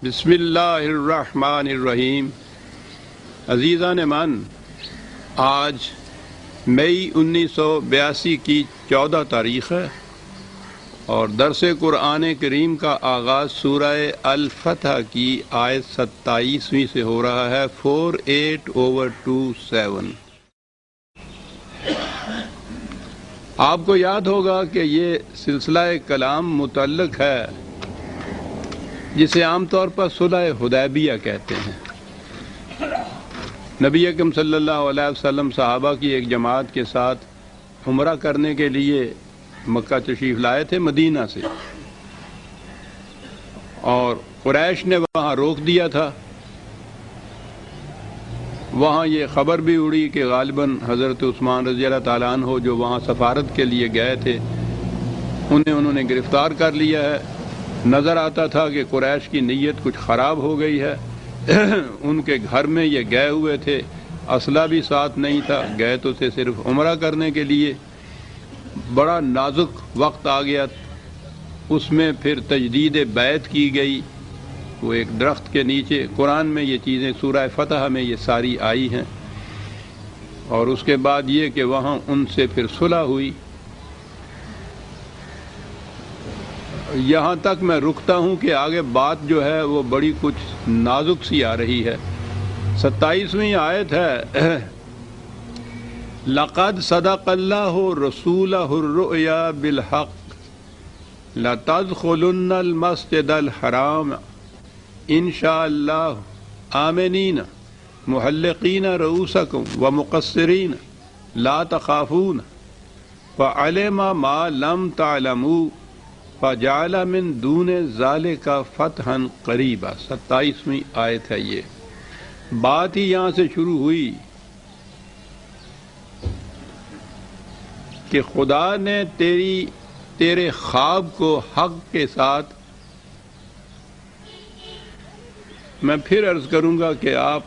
بسم اللہ الرحمن الرحیم۔ عزیزان من، آج مئی 1982 کی 14 تاریخ ہے اور درس قرآن کریم کا آغاز سورہ الفتح کی آیت 27ویں سے ہو رہا ہے، 48/27۔ آپ کو یاد ہوگا کہ یہ سلسلہ کلام متعلق ہے جسے عام طور پر صلح حدیبیہ کہتے ہیں۔ نبی اکرم صلی اللہ علیہ وسلم صحابہ کی ایک جماعت کے ساتھ عمرہ کرنے کے لیے مکہ تشریف لائے تھے مدینہ سے، اور قریش نے وہاں روک دیا تھا۔ وہاں یہ خبر بھی اڑی کہ غالباً حضرت عثمان رضی اللہ تعالیٰ عنہ جو وہاں سفارت کے لیے گئے تھے انہوں نے گرفتار کر لیا ہے۔ نظر آتا تھا کہ قریش کی نیت کچھ خراب ہو گئی ہے۔ ان کے گھر میں یہ گئے ہوئے تھے، اسلحہ بھی ساتھ نہیں تھا، گئے تو تھے صرف عمرہ کرنے کے لیے۔ بڑا نازک وقت آ گیا، اس میں پھر تجدید بیعت کی گئی، وہ ایک درخت کے نیچے۔ قرآن میں یہ چیزیں سورہ فتح میں یہ ساری آئی ہیں، اور اس کے بعد یہ کہ وہاں ان سے پھر صلح ہوئی۔ یہاں تک میں رکتا ہوں کہ آگے بات جو ہے وہ بڑی کچھ نازک سی آ رہی ہے۔ 27ویں آیت ہے، لَقَدْ صَدَقَ اللَّهُ رَسُولَهُ الرُّؤْيَا بِالْحَقِّ لَتَدْخُلُنَّ الْمَسْجِدَ الْحَرَامَ إِنْ شَاءَ اللَّهُ آمِنِينَ مُحَلِّقِينَ رُءُوسَكُمْ وَمُقَصِّرِينَ لَا تَخَافُونَ فَعَلِمَ مَا لَمْ تَعْلَمُوا فَجَعَلَ مِن دُونِ ذَلِكَ فَتْحًا قَرِيبًا۔ 27ویں آیت ہے یہ۔ بات ہی یہاں سے شروع ہوئی کہ خدا نے تیرے خواب کو حق کے ساتھ، میں پھر عرض کروں گا کہ آپ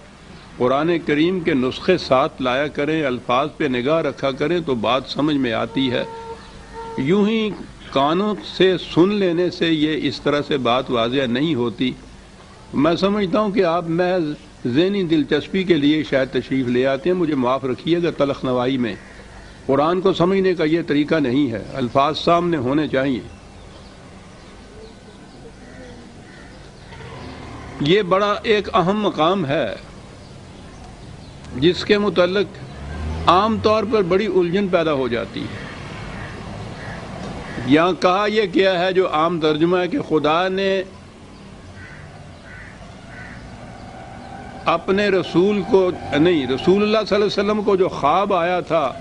قرآن کریم کے نسخے ساتھ لایا کریں، الفاظ پہ نگاہ رکھا کریں تو بات سمجھ میں آتی ہے۔ یوں ہی کانوں سے سن لینے سے یہ اس طرح سے بات واضح نہیں ہوتی۔ میں سمجھتا ہوں کہ آپ محض ذہنی دلچسپی کے لیے شاید تشریف لے آتے ہیں، مجھے معاف رکھیے گا تلخ نوائی میں۔ قرآن کو سمجھنے کا یہ طریقہ نہیں ہے، الفاظ سامنے ہونے چاہیے۔ یہ بڑا ایک اہم مقام ہے جس کے متعلق عام طور پر بڑی الجھن پیدا ہو جاتی ہے۔ یہاں کہا یہ کیا ہے جو عام ترجمہ ہے کہ خدا نے اپنے رسول کو نہیں، رسول اللہ صلی اللہ علیہ وسلم کو جو خواب آیا تھا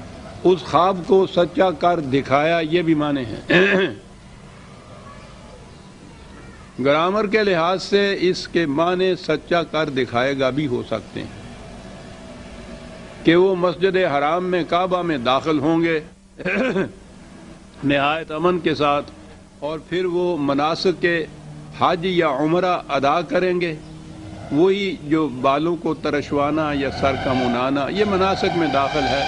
اس خواب کو سچا کر دکھایا، یہ بھی معنی ہے۔ گرامر کے لحاظ سے اس کے معنی سچا کر دکھائے گا بھی ہو سکتے ہیں کہ وہ مسجد حرام میں کعبہ میں داخل ہوں گے نہایت امن کے ساتھ، اور پھر وہ مناسک کے حج یا عمرہ ادا کریں گے، وہی جو بالوں کو ترشوانا یا سر کا منانا، یہ مناسک میں داخل ہے۔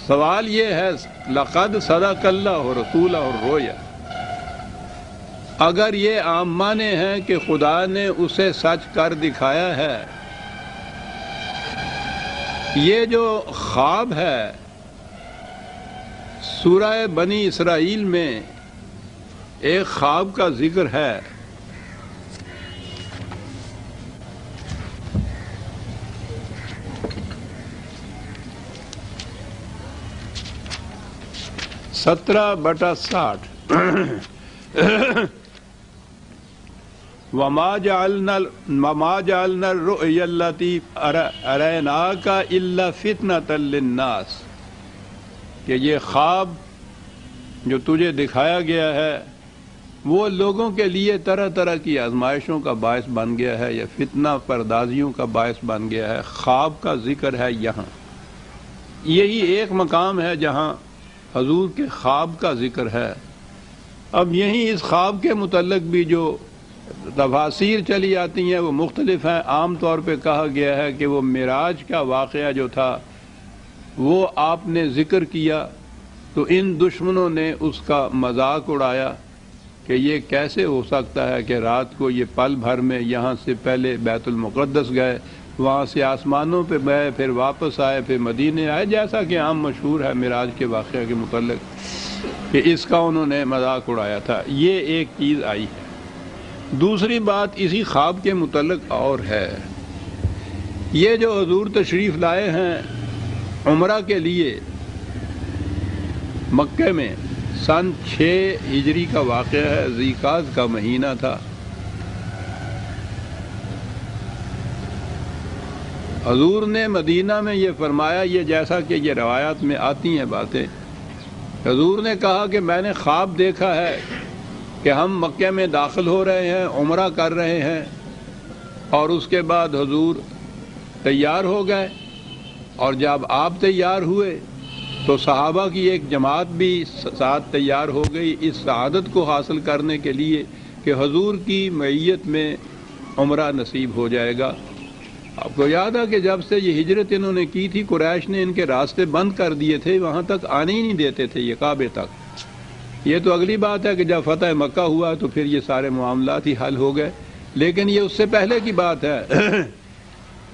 سوال یہ ہے، لقد صدق اللہ رسولہ الرؤیا، اگر یہ عام معنی ہے کہ خدا نے اسے سچ کر دکھایا ہے، یہ جو خواب ہے سورہ بنی اسرائیل میں ایک خواب کا ذکر ہے۔ (17/60) وَمَا جَعَلْنَا الرُّؤْيَا الَّتِي أَرَيْنَاكَ إِلَّا فِتْنَةً لِلنَّاسِ، کہ یہ خواب جو تجھے دکھایا گیا ہے وہ لوگوں کے لیے طرح طرح کی آزمائشوں کا باعث بن گیا ہے یا فتنہ پردازیوں کا باعث بن گیا ہے۔ خواب کا ذکر ہے یہاں، یہی ایک مقام ہے جہاں حضور کے خواب کا ذکر ہے۔ اب یہیں اس خواب کے متعلق بھی جو تفاسیر چلی آتی ہیں وہ مختلف ہیں۔ عام طور پہ کہا گیا ہے کہ وہ معراج کا واقعہ جو تھا وہ آپ نے ذکر کیا تو ان دشمنوں نے اس کا مذاق اڑایا کہ یہ کیسے ہو سکتا ہے کہ رات کو یہ پل بھر میں یہاں سے پہلے بیت المقدس گئے، وہاں سے آسمانوں پہ گئے، پھر واپس آئے، پھر مدینے آئے، جیسا کہ عام مشہور ہے معراج کے واقعہ کے متعلق کہ اس کا انہوں نے مذاق اڑایا تھا۔ یہ ایک چیز آئی ہے۔ دوسری بات اسی خواب کے متعلق اور ہے، یہ جو حضور تشریف لائے ہیں عمرہ کے لیے مکہ میں، سن 6 ہجری کا واقعہ ہے، ذی القعدہ کا مہینہ تھا۔ حضور نے مدینہ میں یہ فرمایا، یہ جیسا کہ یہ روایات میں آتی ہیں باتیں، حضور نے کہا کہ میں نے خواب دیکھا ہے کہ ہم مکہ میں داخل ہو رہے ہیں، عمرہ کر رہے ہیں، اور اس کے بعد حضور تیار ہو گئے، اور جب آپ تیار ہوئے تو صحابہ کی ایک جماعت بھی ساتھ تیار ہو گئی اس سعادت کو حاصل کرنے کے لیے کہ حضور کی معیت میں عمرہ نصیب ہو جائے گا۔ آپ کو یاد ہے کہ جب سے یہ ہجرت انہوں نے کی تھی، قریش نے ان کے راستے بند کر دیے تھے، وہاں تک آنے ہی نہیں دیتے تھے، یہ کعبے تک۔ یہ تو اگلی بات ہے کہ جب فتح مکہ ہوا تو پھر یہ سارے معاملات ہی حل ہو گئے، لیکن یہ اس سے پہلے کی بات ہے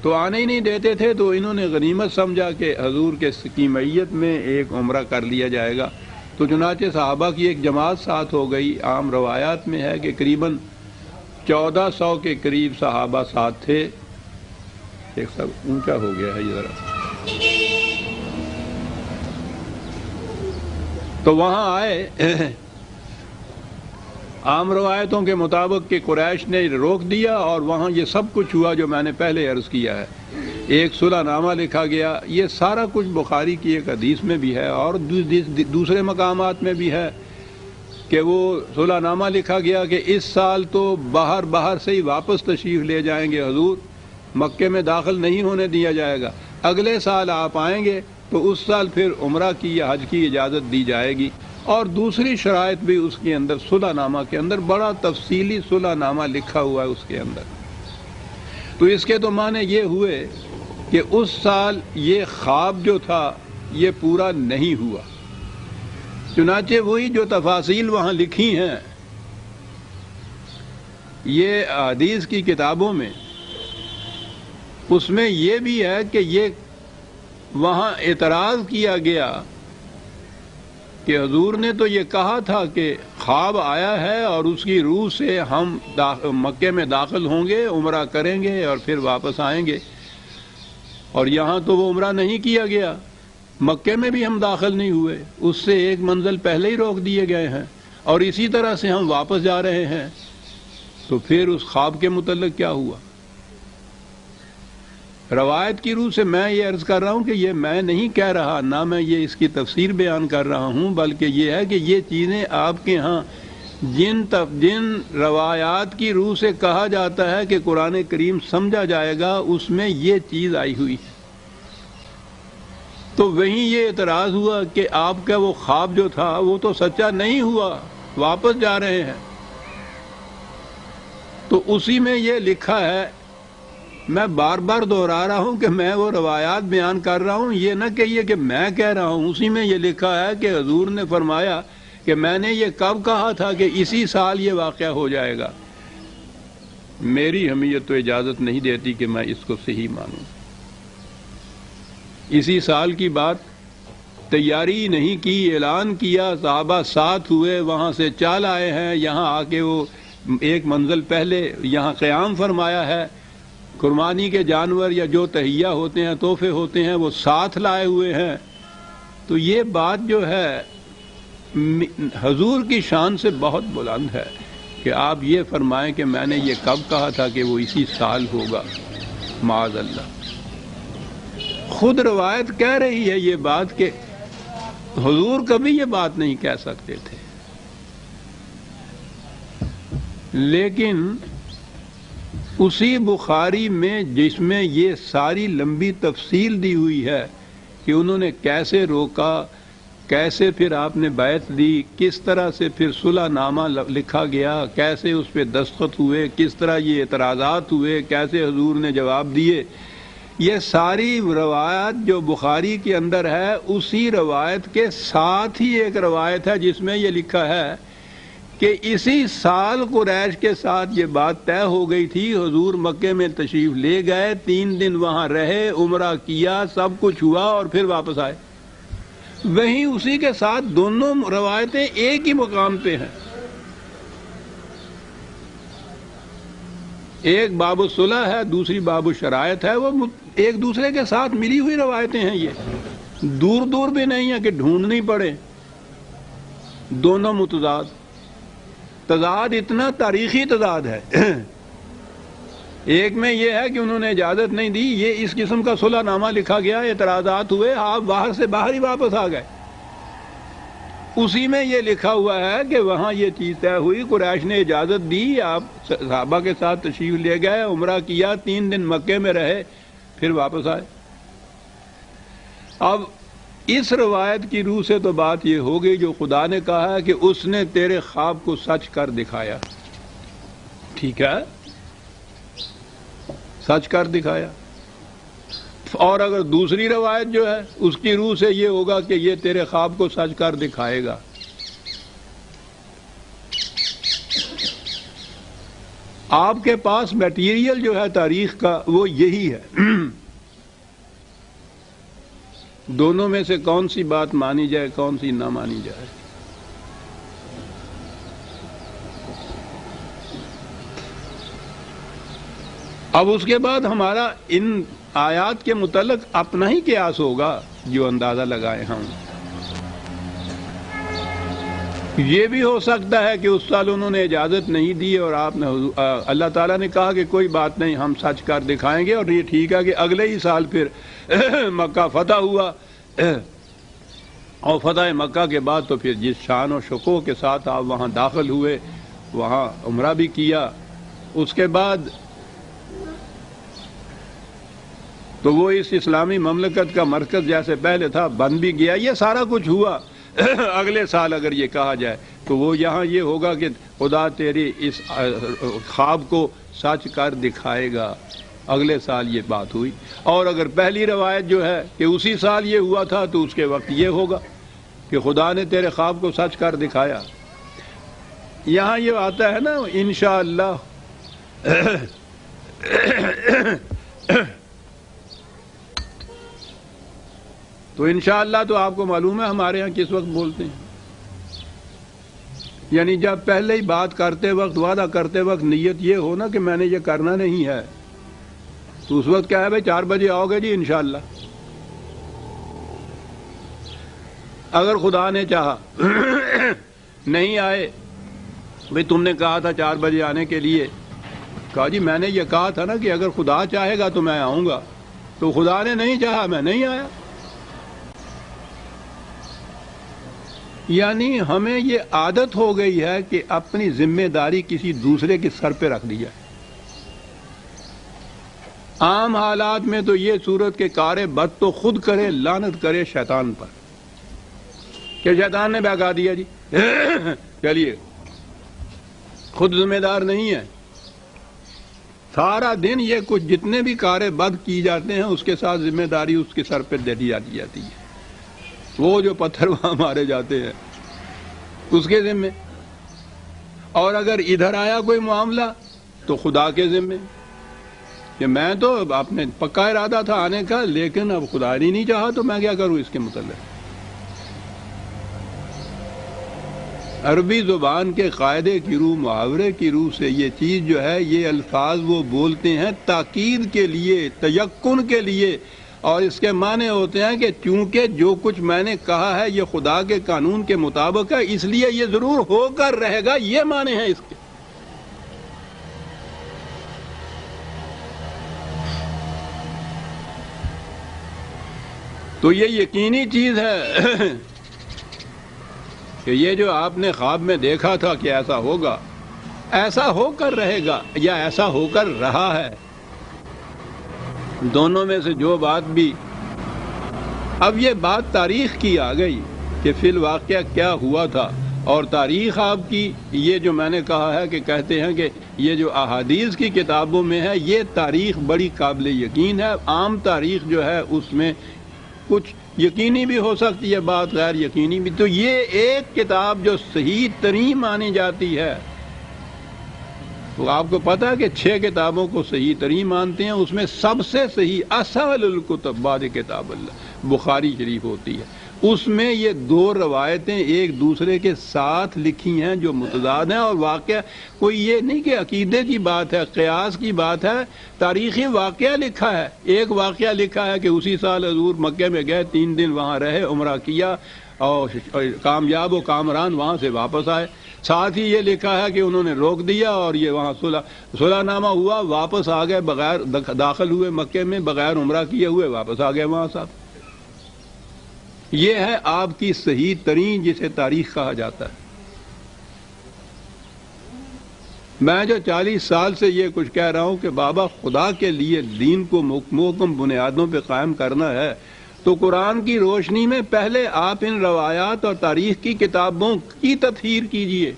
تو آنے ہی نہیں دیتے تھے، تو انہوں نے غنیمت سمجھا کہ حضور کی معیت میں ایک عمرہ کر لیا جائے گا، تو چنانچہ صحابہ کی ایک جماعت ساتھ ہو گئی۔ عام روایات میں ہے کہ قریباً 1400 کے قریب صحابہ ساتھ تھے۔ ایک سب اونچا ہو گیا ہے یہ ذرا، تو وہاں آئے۔ عام روایتوں کے مطابق کہ قریش نے روک دیا اور وہاں یہ سب کچھ ہوا جو میں نے پہلے عرض کیا ہے۔ ایک صلح نامہ لکھا گیا، یہ سارا کچھ بخاری کی ایک حدیث میں بھی ہے اور دوسرے مقامات میں بھی ہے کہ وہ صلح نامہ لکھا گیا کہ اس سال تو باہر سے ہی واپس تشریف لے جائیں گے حضور، مکے میں داخل نہیں ہونے دیا جائے گا، اگلے سال آپ آئیں گے تو اس سال پھر عمرہ کی یا حج کی اجازت دی جائے گی۔ اور دوسری شرائط بھی اس کے اندر صلح نامہ کے اندر بڑا تفصیلی صلح نامہ لکھا ہوا ہے اس کے اندر۔ تو اس کے تو معنی یہ ہوئے کہ اس سال یہ خواب جو تھا یہ پورا نہیں ہوا، چنانچہ وہی جو تفاصیل وہاں لکھی ہیں یہ حدیث کی کتابوں میں، اس میں یہ بھی ہے کہ یہ وہاں اعتراض کیا گیا کہ حضور نے تو یہ کہا تھا کہ خواب آیا ہے اور اس کی روح سے ہم مکے میں داخل ہوں گے، عمرہ کریں گے اور پھر واپس آئیں گے، اور یہاں تو وہ عمرہ نہیں کیا گیا، مکے میں بھی ہم داخل نہیں ہوئے، اس سے ایک منزل پہلے ہی روک دیے گئے ہیں، اور اسی طرح سے ہم واپس جا رہے ہیں۔ تو پھر اس خواب کے متعلق کیا ہوا؟ روایت کی روح سے میں یہ عرض کر رہا ہوں کہ یہ میں نہیں کہہ رہا، نہ میں یہ اس کی تفسیر بیان کر رہا ہوں، بلکہ یہ ہے کہ یہ چیزیں آپ کے ہاں جن روایات کی روح سے کہا جاتا ہے کہ قرآن کریم سمجھا جائے گا، اس میں یہ چیز آئی ہوئی۔ تو وہیں یہ اعتراض ہوا کہ آپ کا وہ خواب جو تھا وہ تو سچا نہیں ہوا، واپس جا رہے ہیں۔ تو اسی میں یہ لکھا ہے، میں بار بار دہرا رہا ہوں کہ میں وہ روایات بیان کر رہا ہوں، یہ نہ کہیے کہ میں کہہ رہا ہوں، اسی میں یہ لکھا ہے کہ حضور نے فرمایا کہ میں نے یہ کب کہا تھا کہ اسی سال یہ واقعہ ہو جائے گا۔ میری حمیت تو اجازت نہیں دیتی کہ میں اس کو صحیح مانوں۔ اسی سال کی بات، تیاری نہیں کی، اعلان کیا، صحابہ ساتھ ہوئے، وہاں سے چال آئے ہیں، یہاں آ کے وہ ایک منزل پہلے یہاں قیام فرمایا ہے، قربانی کے جانور یا جو تہیہ ہوتے ہیں، تحفے ہوتے ہیں، وہ ساتھ لائے ہوئے ہیں۔ تو یہ بات جو ہے حضور کی شان سے بہت بلند ہے کہ آپ یہ فرمائیں کہ میں نے یہ کب کہا تھا کہ وہ اسی سال ہوگا، معاذ اللہ۔ خود روایت کہہ رہی ہے یہ بات کہ حضور کبھی یہ بات نہیں کہہ سکتے تھے، لیکن اسی بخاری میں جس میں یہ ساری لمبی تفصیل دی ہوئی ہے کہ انہوں نے کیسے روکا، کیسے پھر آپ نے بیعت دی، کس طرح سے پھر صلح نامہ لکھا گیا، کیسے اس پہ دستخط ہوئے، کس طرح یہ اعتراضات ہوئے، کیسے حضور نے جواب دیے، یہ ساری روایت جو بخاری کے اندر ہے، اسی روایت کے ساتھ ہی ایک روایت ہے جس میں یہ لکھا ہے کہ اسی سال قریش کے ساتھ یہ بات طے ہو گئی تھی، حضور مکے میں تشریف لے گئے، 3 دن وہاں رہے، عمرہ کیا، سب کچھ ہوا اور پھر واپس آئے۔ وہیں اسی کے ساتھ دونوں روایتیں ایک ہی مقام پہ ہیں۔ ایک باب الصلح ہے، دوسری باب الشرائط ہے، وہ ایک دوسرے کے ساتھ ملی ہوئی روایتیں ہیں، یہ دور دور بھی نہیں ہے کہ ڈھونڈنی پڑے، دونوں متضاد۔ تضاد اتنا تاریخی تضاد ہے۔ ایک میں یہ ہے کہ انہوں نے اجازت نہیں دی، یہ اس قسم کا صلح نامہ لکھا گیا، اعتراضات ہوئے، آپ باہر سے باہر ہی واپس آ گئے۔ اسی میں یہ لکھا ہوا ہے کہ وہاں یہ چیز طے ہوئی، قریش نے اجازت دی، آپ صحابہ کے ساتھ تشریف لے گئے، عمرہ کیا، 3 دن مکے میں رہے، پھر واپس آئے۔ اب اس روایت کی روح سے تو بات یہ ہو گئی جو خدا نے کہا ہے کہ اس نے تیرے خواب کو سچ کر دکھایا، ٹھیک ہے، سچ کر دکھایا۔ اور اگر دوسری روایت جو ہے اس کی روح سے یہ ہوگا کہ یہ تیرے خواب کو سچ کر دکھائے گا۔ آپ کے پاس میٹیریل جو ہے تاریخ کا وہ یہی ہے۔ دونوں میں سے کون سی بات مانی جائے، کون سی نہ مانی جائے؟ اب اس کے بعد ہمارا ان آیات کے متعلق اپنا ہی قیاس ہوگا جو اندازہ لگائے ہم۔ یہ بھی ہو سکتا ہے کہ اس سال انہوں نے اجازت نہیں دی اور آپ نے اللہ تعالیٰ نے کہا کہ کوئی بات نہیں، ہم سچ کر دکھائیں گے، اور یہ ٹھیک ہے کہ اگلے ہی سال پھر مکہ فتح ہوا، اور فتح مکہ کے بعد تو پھر جس شان و شکوہ کے ساتھ آپ وہاں داخل ہوئے، وہاں عمرہ بھی کیا، اس کے بعد تو وہ اس اسلامی مملکت کا مرکز جیسے پہلے تھا بن بھی گیا، یہ سارا کچھ ہوا۔ اگلے سال اگر یہ کہا جائے تو وہ یہاں یہ ہوگا کہ خدا تیری اس خواب کو سچ کر دکھائے گا، اگلے سال یہ بات ہوئی۔ اور اگر پہلی روایت جو ہے کہ اسی سال یہ ہوا تھا تو اس کے وقت یہ ہوگا کہ خدا نے تیرے خواب کو سچ کر دکھایا۔ یہاں یہ آتا ہے نا انشاءاللہ، تو انشاءاللہ تو آپ کو معلوم ہے ہمارے ہاں کس وقت بولتے ہیں، یعنی جب پہلے ہی بات کرتے وقت، وعدہ کرتے وقت نیت یہ ہو نا کہ میں نے یہ کرنا نہیں ہے، تو اس وقت کیا ہے بھائی 4 بجے آؤ گے جی انشاءاللہ۔ اگر خدا نے چاہا نہیں آئے، بھائی تم نے کہا تھا 4 بجے آنے کے لیے، کہا جی میں نے یہ کہا تھا نا کہ اگر خدا چاہے گا تو میں آؤں گا، تو خدا نے نہیں چاہا، میں نہیں آیا۔ یعنی ہمیں یہ عادت ہو گئی ہے کہ اپنی ذمہ داری کسی دوسرے کے سر پہ رکھ دی جائے۔ عام حالات میں تو یہ صورت کہ کار بد تو خود کرے، لعنت کرے شیطان پر، کہ شیطان نے بہکا دیا جی چلیے، خود ذمہ دار نہیں ہے۔ سارا دن یہ کچھ جتنے بھی کار بد کی جاتے ہیں اس کے ساتھ ذمہ داری اس کے سر پہ دے دی جاتی ہے، وہ جو پتھر وہاں مارے جاتے ہیں اس کے ذمے، اور اگر ادھر آیا کوئی معاملہ تو خدا کے ذمے کہ میں تو اپنے پکا ارادہ تھا آنے کا، لیکن اب خدا نے نہیں چاہا تو میں کیا کروں اس کے متعلق۔ عربی زبان کے قاعدے کی روح، محاورے کی روح سے یہ چیز جو ہے، یہ الفاظ وہ بولتے ہیں تاکید کے لیے، تیقن کے لیے، اور اس کے معنی ہوتے ہیں کہ چونکہ جو کچھ میں نے کہا ہے یہ خدا کے قانون کے مطابق ہے، اس لیے یہ ضرور ہو کر رہے گا، یہ معنی ہے اس کے۔ تو یہ یقینی چیز ہے کہ یہ جو آپ نے خواب میں دیکھا تھا کہ ایسا ہوگا، ایسا ہو کر رہے گا یا ایسا ہو کر رہا ہے، دونوں میں سے جو بات بھی۔ اب یہ بات تاریخ کی آ گئی کہ فی الواقعہ کیا ہوا تھا، اور تاریخ آپ کی یہ جو میں نے کہا ہے کہ کہتے ہیں کہ یہ جو احادیث کی کتابوں میں ہے یہ تاریخ بڑی قابل یقین ہے۔ عام تاریخ جو ہے اس میں کچھ یقینی بھی ہو سکتی ہے بات، غیر یقینی بھی. تو یہ ایک کتاب جو صحیح ترین مانی جاتی ہے، تو آپ کو پتا ہے کہ 6 کتابوں کو صحیح ترین مانتے ہیں، اس میں سب سے صحیح اصل الکتب بعد کتاب اللہ بخاری شریف ہوتی ہے. اس میں یہ 2 روایتیں ایک دوسرے کے ساتھ لکھی ہیں جو متضاد ہیں، اور واقعہ کوئی یہ نہیں کہ عقیدے کی بات ہے، قیاس کی بات ہے، تاریخی واقعہ لکھا ہے. ایک واقعہ لکھا ہے کہ اسی سال حضور مکے میں گئے، 3 دن وہاں رہے، عمرہ کیا اور کامیاب و کامران وہاں سے واپس آئے. ساتھ ہی یہ لکھا ہے کہ انہوں نے روک دیا اور یہ وہاں صلح نامہ ہوا، واپس آ گئے، بغیر داخل ہوئے مکے میں، بغیر عمرہ کیے ہوئے واپس آ گئے وہاں صاحب. یہ ہے آپ کی صحیح ترین جسے تاریخ کہا جاتا ہے. میں جو 40 سال سے یہ کچھ کہہ رہا ہوں کہ بابا خدا کے لیے دین کو محکم بنیادوں پہ قائم کرنا ہے، تو قرآن کی روشنی میں پہلے آپ ان روایات اور تاریخ کی کتابوں کی تطہیر کیجئے.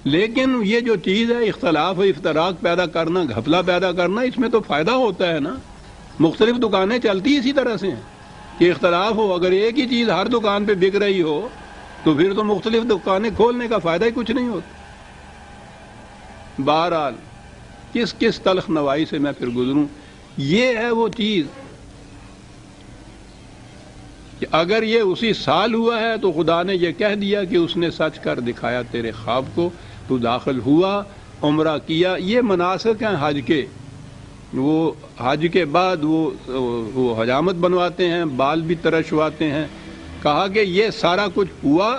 لیکن یہ جو چیز ہے اختلاف و افتراق پیدا کرنا، گھپلہ پیدا کرنا، اس میں تو فائدہ ہوتا ہے نا. مختلف دکانیں چلتی اسی طرح سے ہیں کہ اختلاف ہو. اگر ایک ہی چیز ہر دکان پہ بک رہی ہو تو پھر تو مختلف دکانیں کھولنے کا فائدہ ہی کچھ نہیں ہوتا. بہرحال کس تلخ نوائی سے میں پھر گزروں. یہ ہے وہ چیز کہ اگر یہ اسی سال ہوا ہے تو خدا نے یہ کہہ دیا کہ اس نے سچ کر دکھایا تیرے خواب کو، تو داخل ہوا، عمرہ کیا. یہ مناسک ہیں حج کے. وہ حج کے بعد وہ حجامت بنواتے ہیں، بال بھی ترشواتے ہیں. کہا کہ یہ سارا کچھ ہوا،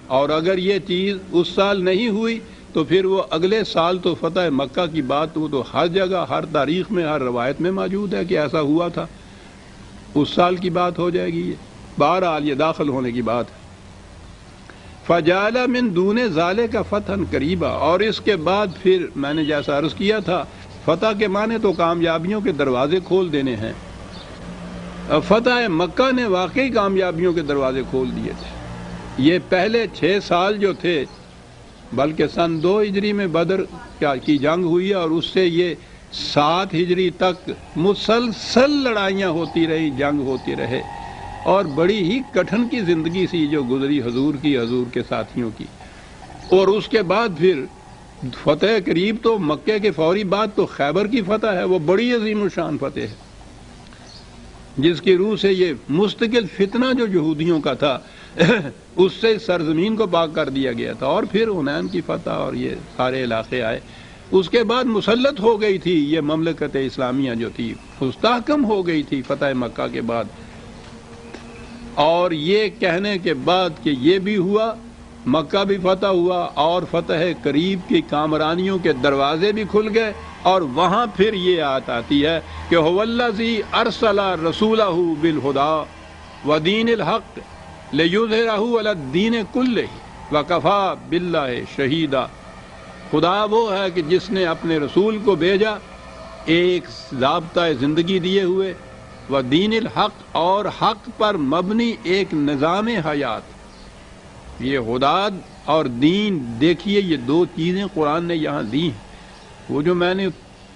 اور اگر یہ چیز اس سال نہیں ہوئی تو پھر وہ اگلے سال تو فتح مکہ کی بات وہ تو ہر جگہ، ہر تاریخ میں، ہر روایت میں موجود ہے کہ ایسا ہوا تھا. اس سال کی بات ہو جائے گی. یہ بہرحال یہ داخل ہونے کی بات ہے. فَجَعَلَ مِن دُونِ ذَلِكَ فَتْحًا قَرِيبًا. اور اس کے بعد پھر میں نے جیسا عرض کیا تھا، فتح کے معنی تو کامیابیوں کے دروازے کھول دینے ہیں. فتح مکہ نے واقعی کامیابیوں کے دروازے کھول دیے تھے. یہ پہلے 6 سال جو تھے، بلکہ سن 2 ہجری میں بدر کی جنگ ہوئی، اور اس سے یہ 7 ہجری تک مسلسل لڑائیاں ہوتی رہی، جنگ ہوتی رہے، اور بڑی ہی کٹھن کی زندگی سی جو گزری حضور کی، حضور کے ساتھیوں کی. اور اس کے بعد پھر فتح قریب تو مکے کے فوری بعد تو خیبر کی فتح ہے. وہ بڑی عظیم الشان فتح ہے جس کی روح سے یہ مستقل فتنہ جو یہودیوں کا تھا اس سے سرزمین کو پاک کر دیا گیا تھا. اور پھر حنین کی فتح اور یہ سارے علاقے آئے. اس کے بعد مسلط ہو گئی تھی یہ مملکت اسلامیہ جو تھی، مستحکم ہو گئی تھی فتح مکہ کے بعد. اور یہ کہنے کے بعد کہ یہ بھی ہوا، مکہ بھی فتح ہوا، اور فتح قریب کی کامرانیوں کے دروازے بھی کھل گئے. اور وہاں پھر یہ آیت آتی ہے کہ هو الذی ارسل رسولہ بالہدی ودین الحق لیظہرہ علی الدین کلہ وکفی باللہ شہیدا. خدا وہ ہے کہ جس نے اپنے رسول کو بھیجا ایک ضابطہ زندگی دیے ہوئے، ودین الحق، اور حق پر مبنی ایک نظام حیات. یہ ہدایت اور دین، دیکھیے یہ 2 چیزیں قرآن نے یہاں دی ہیں. وہ جو میں نے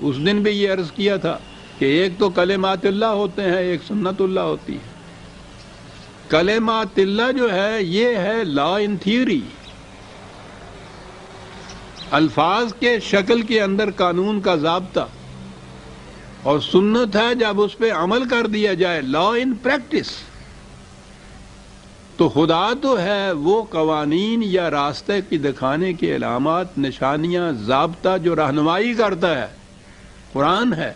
اس دن بھی یہ عرض کیا تھا کہ ایک تو کلمات اللہ ہوتے ہیں، ایک سنت اللہ ہوتی ہے. کلمات اللہ جو ہے یہ ہے لا ان تھیوری، الفاظ کے شکل کے اندر قانون کا ضابطہ، اور سنت ہے جب اس پہ عمل کر دیا جائے، لا ان پریکٹس. تو خدا تو ہے وہ قوانین یا راستے کی دکھانے کے علامات، نشانیاں، ضابطہ جو رہنمائی کرتا ہے، قرآن ہے.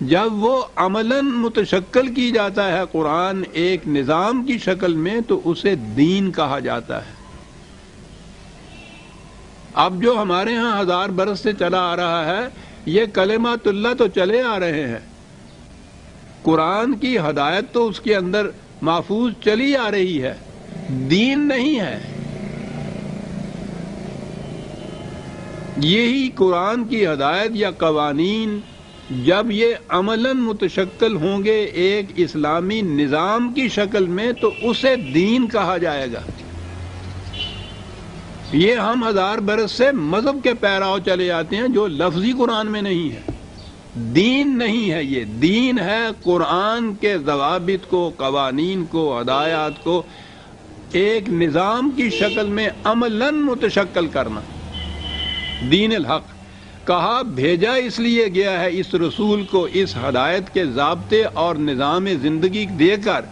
جب وہ عملاً متشکل کی جاتا ہے قرآن ایک نظام کی شکل میں، تو اسے دین کہا جاتا ہے. اب جو ہمارے ہاں 1000 برس سے چلا آ رہا ہے، یہ کلمات اللہ تو چلے آ رہے ہیں، قرآن کی ہدایت تو اس کے اندر محفوظ چلی آ رہی ہے، دین نہیں ہے. یہی قرآن کی ہدایت یا قوانین جب یہ عملاً متشکل ہوں گے ایک اسلامی نظام کی شکل میں، تو اسے دین کہا جائے گا. یہ ہم 1000 برس سے مذہب کے پیراو چلے آتے ہیں جو لفظی قرآن میں نہیں ہے. دین نہیں ہے یہ، دین ہے قرآن کے ضوابط کو، قوانین کو، ہدایات کو ایک نظام کی شکل میں عملاً متشکل کرنا۔ دین الحق کہا بھیجا اس لیے گیا ہے اس رسول کو اس ہدایت کے ضابطے اور نظام زندگی دے کر،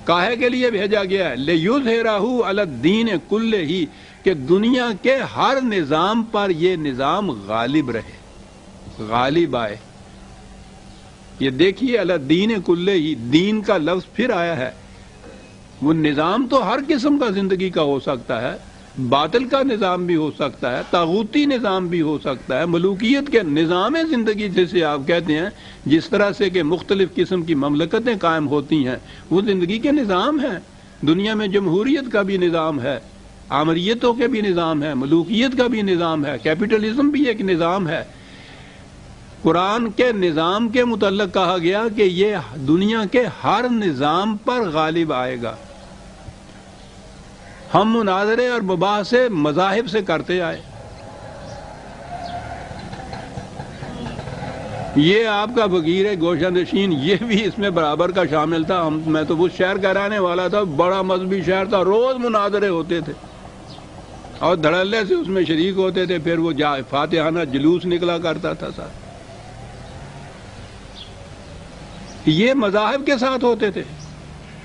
کاہے کے لیے بھیجا گیا ہے؟ لِیُظْہِرَہُ عَلَى الدِّینِ کُلِّہ، کہ دنیا کے ہر نظام پر یہ نظام غالب رہے، غالب آئے۔ یہ دیکھیے علی الدین کلہ، دین کا لفظ پھر آیا ہے۔ وہ نظام تو ہر قسم کا زندگی کا ہو سکتا ہے، باطل کا نظام بھی ہو سکتا ہے، طاغوتی نظام بھی ہو سکتا ہے، ملوکیت کے نظام زندگی جسے آپ کہتے ہیں، جس طرح سے کہ مختلف قسم کی مملکتیں قائم ہوتی ہیں، وہ زندگی کے نظام ہیں۔ دنیا میں جمہوریت کا بھی نظام ہے، آمریتوں کے بھی نظام ہے، ملوکیت کا بھی نظام ہے، کیپٹلزم بھی ایک نظام ہے۔ قرآن کے نظام کے متعلق کہا گیا کہ یہ دنیا کے ہر نظام پر غالب آئے گا۔ ہم مناظرے اور مباحثے مذاہب سے کرتے آئے، یہ آپ کا فقیر گوشہ نشین یہ بھی اس میں برابر کا شامل تھا۔ میں تو اس شہر کا رہنے والا تھا، بڑا مذہبی شہر تھا، روز مناظرے ہوتے تھے اور دھڑلے سے اس میں شریک ہوتے تھے، پھر وہ فاتحانہ جلوس نکلا کرتا تھا ساتھ۔ یہ مذاہب کے ساتھ ہوتے تھے۔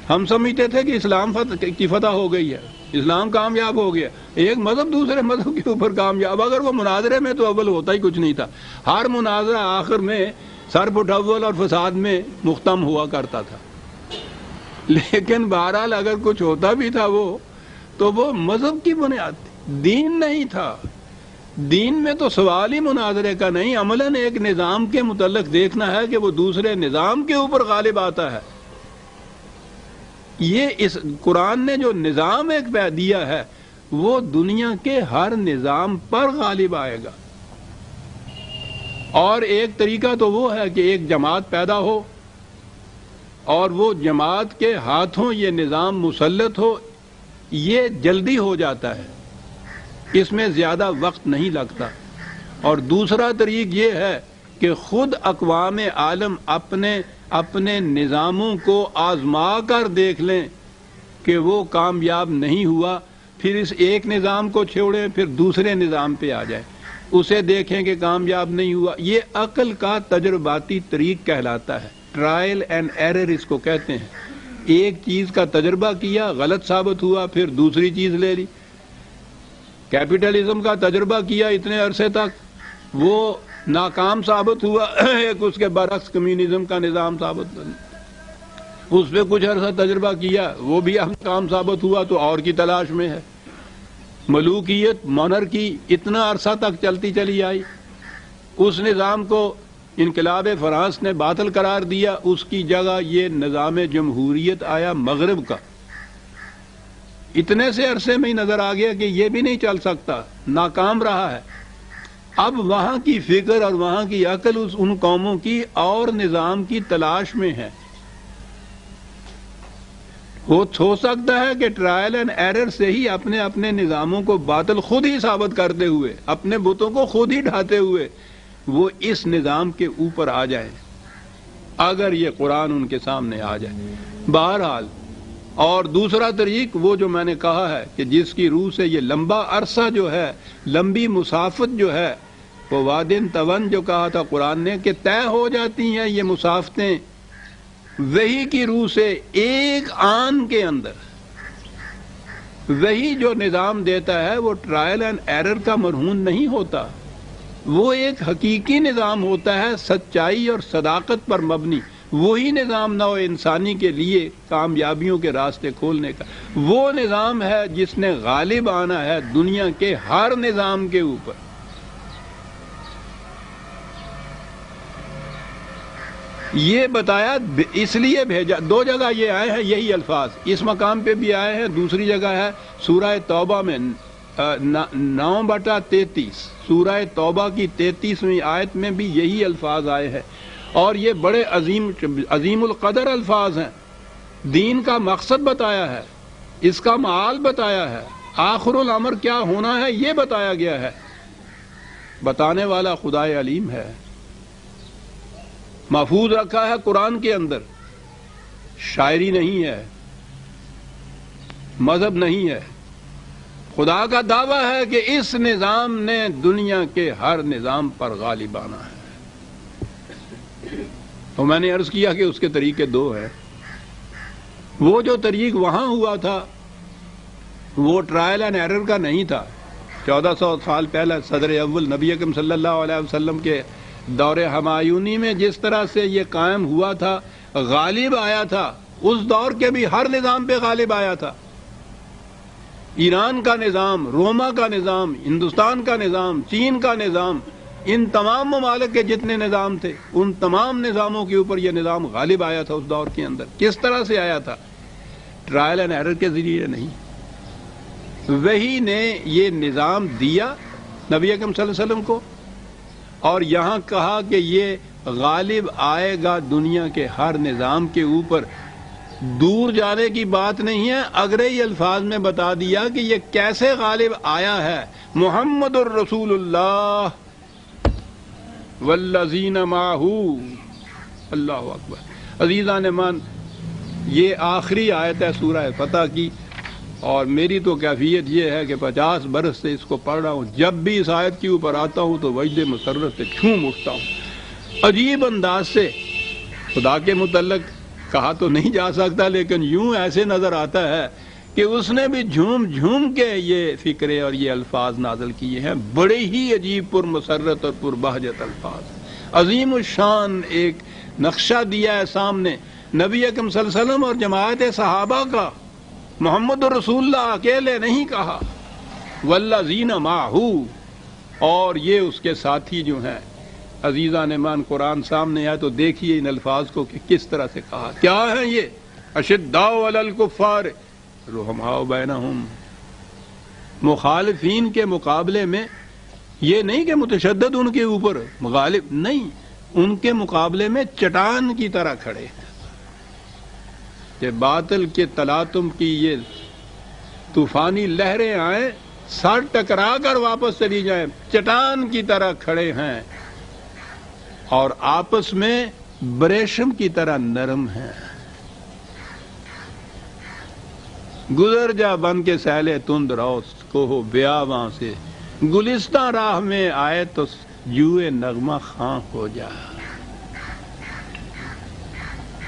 ہم سمجھتے تھے کہ اسلام کی فتح ہو گئی ہے، اسلام کامیاب ہو گیا، ایک مذہب دوسرے مذہب کے اوپر کامیاب۔ اگر وہ مناظرے میں تو اول ہوتا ہی کچھ نہیں تھا، ہر مناظرہ آخر میں سر پٹھول اور فساد میں مختم ہوا کرتا تھا۔ لیکن بہرحال اگر کچھ ہوتا بھی تھا تو وہ مذہب کی بنیاد تھی، دین نہیں تھا۔ دین میں تو سوال ہی مناظرے کا نہیں، عملاً ایک نظام کے متعلق دیکھنا ہے کہ وہ دوسرے نظام کے اوپر غالب آتا ہے۔ یہ اس قرآن نے جو نظام ایک دیا ہے وہ دنیا کے ہر نظام پر غالب آئے گا۔ اور ایک طریقہ تو وہ ہے کہ ایک جماعت پیدا ہو اور وہ جماعت کے ہاتھوں یہ نظام مسلط ہو، یہ جلدی ہو جاتا ہے، اس میں زیادہ وقت نہیں لگتا۔ اور دوسرا طریق یہ ہے کہ خود اقوام عالم اپنے نظاموں کو آزما کر دیکھ لیں کہ وہ کامیاب نہیں ہوا، پھر اس ایک نظام کو چھوڑیں، پھر دوسرے نظام پہ آ جائیں، اسے دیکھیں کہ کامیاب نہیں ہوا۔ یہ عقل کا تجرباتی طریق کہلاتا ہے، ٹرائل اینڈ ایرر اس کو کہتے ہیں۔ ایک چیز کا تجربہ کیا، غلط ثابت ہوا، پھر دوسری چیز لے لی۔ کیپٹلزم کا تجربہ کیا اتنے عرصے تک، وہ ناکام ثابت ہوا، ایک اس کے برعکس کمیونزم کا نظام ثابت ہوا۔ اس پہ کچھ عرصہ تجربہ کیا، وہ بھی اب ناکام ثابت ہوا تو اور کی تلاش میں ہے۔ ملوکیت، مونرکی اتنا عرصہ تک چلتی چلی آئی، اس نظام کو انقلاب فرانس نے باطل قرار دیا، اس کی جگہ یہ نظام جمہوریت آیا مغرب کا۔ اتنے سے عرصے میں ہی نظر آ گیا کہ یہ بھی نہیں چل سکتا، ناکام رہا ہے۔ اب وہاں کی فکر اور وہاں کی عقل ان قوموں کی اور نظام کی تلاش میں ہے۔ ہو سکتا ہے کہ ٹرائل اینڈ ایرر سے ہی اپنے نظاموں کو باطل خود ہی ثابت کرتے ہوئے، اپنے بتوں کو خود ہی ڈھاتے ہوئے وہ اس نظام کے اوپر آ جائیں، اگر یہ قرآن ان کے سامنے آ جائے۔ بہرحال اور دوسرا طریق وہ جو میں نے کہا ہے کہ جس کی روح سے یہ لمبا عرصہ جو ہے، لمبی مسافت جو ہے، وہ وادن تون جو کہا تھا قرآن نے کہ طے ہو جاتی ہیں یہ مسافتیں وہی کی روح سے ایک آن کے اندر۔ وہی جو نظام دیتا ہے وہ ٹرائل اینڈ ایرر کا مرہون نہیں ہوتا، وہ ایک حقیقی نظام ہوتا ہے، سچائی اور صداقت پر مبنی۔ وہی نظام نو انسانی کے لیے کامیابیوں کے راستے کھولنے کا، وہ نظام ہے جس نے غالب آنا ہے دنیا کے ہر نظام کے اوپر۔ یہ بتایا اس لیے بھیجا، دو جگہ یہ آئے ہیں یہی الفاظ، اس مقام پہ بھی آئے ہیں، دوسری جگہ ہے سورہ توبہ میں 9/33، سورہ توبہ کی 33ویں آیت میں بھی یہی الفاظ آئے ہیں، اور یہ بڑے عظیم القدر الفاظ ہیں۔ دین کا مقصد بتایا ہے، اس کا معال بتایا ہے، آخر الامر کیا ہونا ہے یہ بتایا گیا ہے۔ بتانے والا خدائے علیم ہے۔ محفوظ رکھا ہے قرآن کے اندر. شاعری نہیں ہے، مذہب نہیں ہے. خدا کا دعویٰ ہے کہ اس نظام نے دنیا کے ہر نظام پر غالب آنا ہے. تو میں نے عرض کیا کہ اس کے طریقے دو ہیں. وہ جو طریق وہاں ہوا تھا وہ ٹرائل اینڈ ایرر کا نہیں تھا. 1400 سال پہلے صدر اول نبی اکرم صلی اللہ علیہ وسلم کے دور ہمایونی میں جس طرح سے یہ قائم ہوا تھا، غالب آیا تھا، اس دور کے بھی ہر نظام پہ غالب آیا تھا. ایران کا نظام، روما کا نظام، ہندوستان کا نظام، چین کا نظام، ان تمام ممالک کے جتنے نظام تھے ان تمام نظاموں کے اوپر یہ نظام غالب آیا تھا. اس دور کے اندر کس طرح سے آیا تھا؟ ٹرائل اینڈ ایرر کے ذریعے نہیں. وہی نے یہ نظام دیا نبی اکرم صلی اللہ علیہ وسلم کو، اور یہاں کہا کہ یہ غالب آئے گا دنیا کے ہر نظام کے اوپر. دور جانے کی بات نہیں ہے، اگرے ہی الفاظ میں بتا دیا کہ یہ کیسے غالب آیا ہے. محمد الرسول اللہ والذین معہ. اللہ اکبر. عزیزان ایمان، یہ آخری آیت ہے سورہ فتح کی، اور میری تو کیفیت یہ ہے کہ 50 برس سے اس کو پڑھ رہا ہوں. جب بھی اس آیت کے اوپر آتا ہوں تو وجد مسرت سے جھوم اٹھتا ہوں. عجیب انداز سے خدا کے متعلق کہا تو نہیں جا سکتا، لیکن یوں ایسے نظر آتا ہے کہ اس نے بھی جھوم جھوم کے یہ فکرے اور یہ الفاظ نازل کیے ہیں. بڑے ہی عجیب پر مسرت اور پر بہجت الفاظ. عظیم الشان ایک نقشہ دیا ہے سامنے نبی اکرم صلی اللہ علیہ وسلم اور جماعت صحابہ کا. محمد رسول اللہ اکیلے نہیں کہا، والذین معہ، اور یہ اس کے ساتھی جو ہیں. عزیزان ایمان، قرآن سامنے ہے تو دیکھیے ان الفاظ کو کہ کس طرح سے کہا. کیا ہیں یہ؟ اشداء علی الکفار رحماء بینہم. مخالفین کے مقابلے میں یہ نہیں کہ متشدد ان کے اوپر غالب نہیں، ان کے مقابلے میں چٹان کی طرح کھڑے ہیں کہ باطل کے تلاطم کی یہ طوفانی لہریں آئیں، سر ٹکرا کر واپس چلی جائیں. چٹان کی طرح کھڑے ہیں اور آپس میں بریشم کی طرح نرم ہیں. گزر جا بن کے سیلے تند روز کو ہو بیاباں سے، گلستان راہ میں آئے تو جوئے نغمہ خاں ہو جا.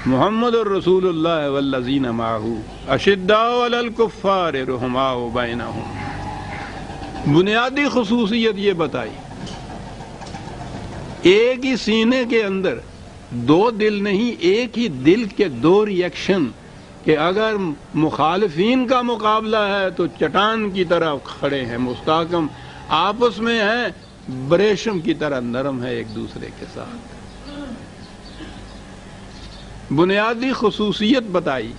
محمد الرسول اللہ والذین معہ اشداء علی الکفار رحماء بینہم. بنیادی خصوصیت یہ بتائی، ایک ہی سینے کے اندر دو دل نہیں، ایک ہی دل کے دو ریئیکشن، کہ اگر مخالفین کا مقابلہ ہے تو چٹان کی طرح کھڑے ہیں، مستحکم، آپس میں ہیں بریشم کی طرح نرم ہے ایک دوسرے کے ساتھ. بنیادی خصوصیت بتائی.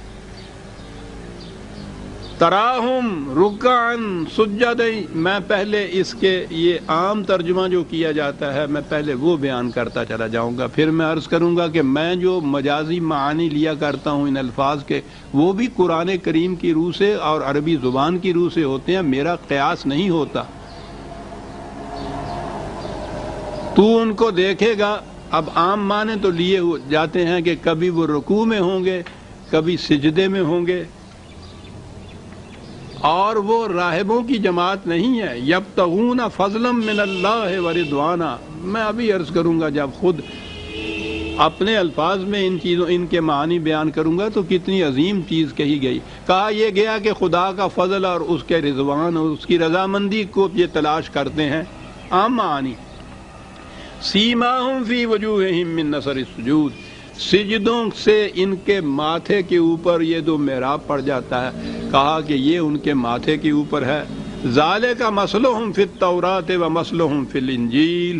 تراہم رکعن سجدین. میں پہلے اس کے یہ عام ترجمہ جو کیا جاتا ہے میں پہلے وہ بیان کرتا چلا جاؤں گا، پھر میں عرض کروں گا کہ میں جو مجازی معانی لیا کرتا ہوں ان الفاظ کے وہ بھی قرآن کریم کی روح سے اور عربی زبان کی روح سے ہوتے ہیں، میرا قیاس نہیں ہوتا. تو ان کو دیکھے گا. اب عام معنی تو لیے جاتے ہیں کہ کبھی وہ رکوع میں ہوں گے، کبھی سجدے میں ہوں گے، اور وہ راہبوں کی جماعت نہیں ہے. یبتغون فضلا من اللہ ورضوانا. میں ابھی عرض کروں گا جب خود اپنے الفاظ میں ان کے معنی بیان کروں گا تو کتنی عظیم چیز کہی گئی. کہا یہ گیا کہ خدا کا فضل اور اس کے رضوان اور اس کی رضامندی کو یہ تلاش کرتے ہیں. عام معنی سیماہم فی وجوہہم من نثر السجود. سجدوں سے ان کے ماتھے کے اوپر یہ جو محراب پڑ جاتا ہے، کہا کہ یہ ان کے ماتھے کے اوپر ہے. ذالک مثلہم فی التوراۃ و مثلہم فی الانجیل.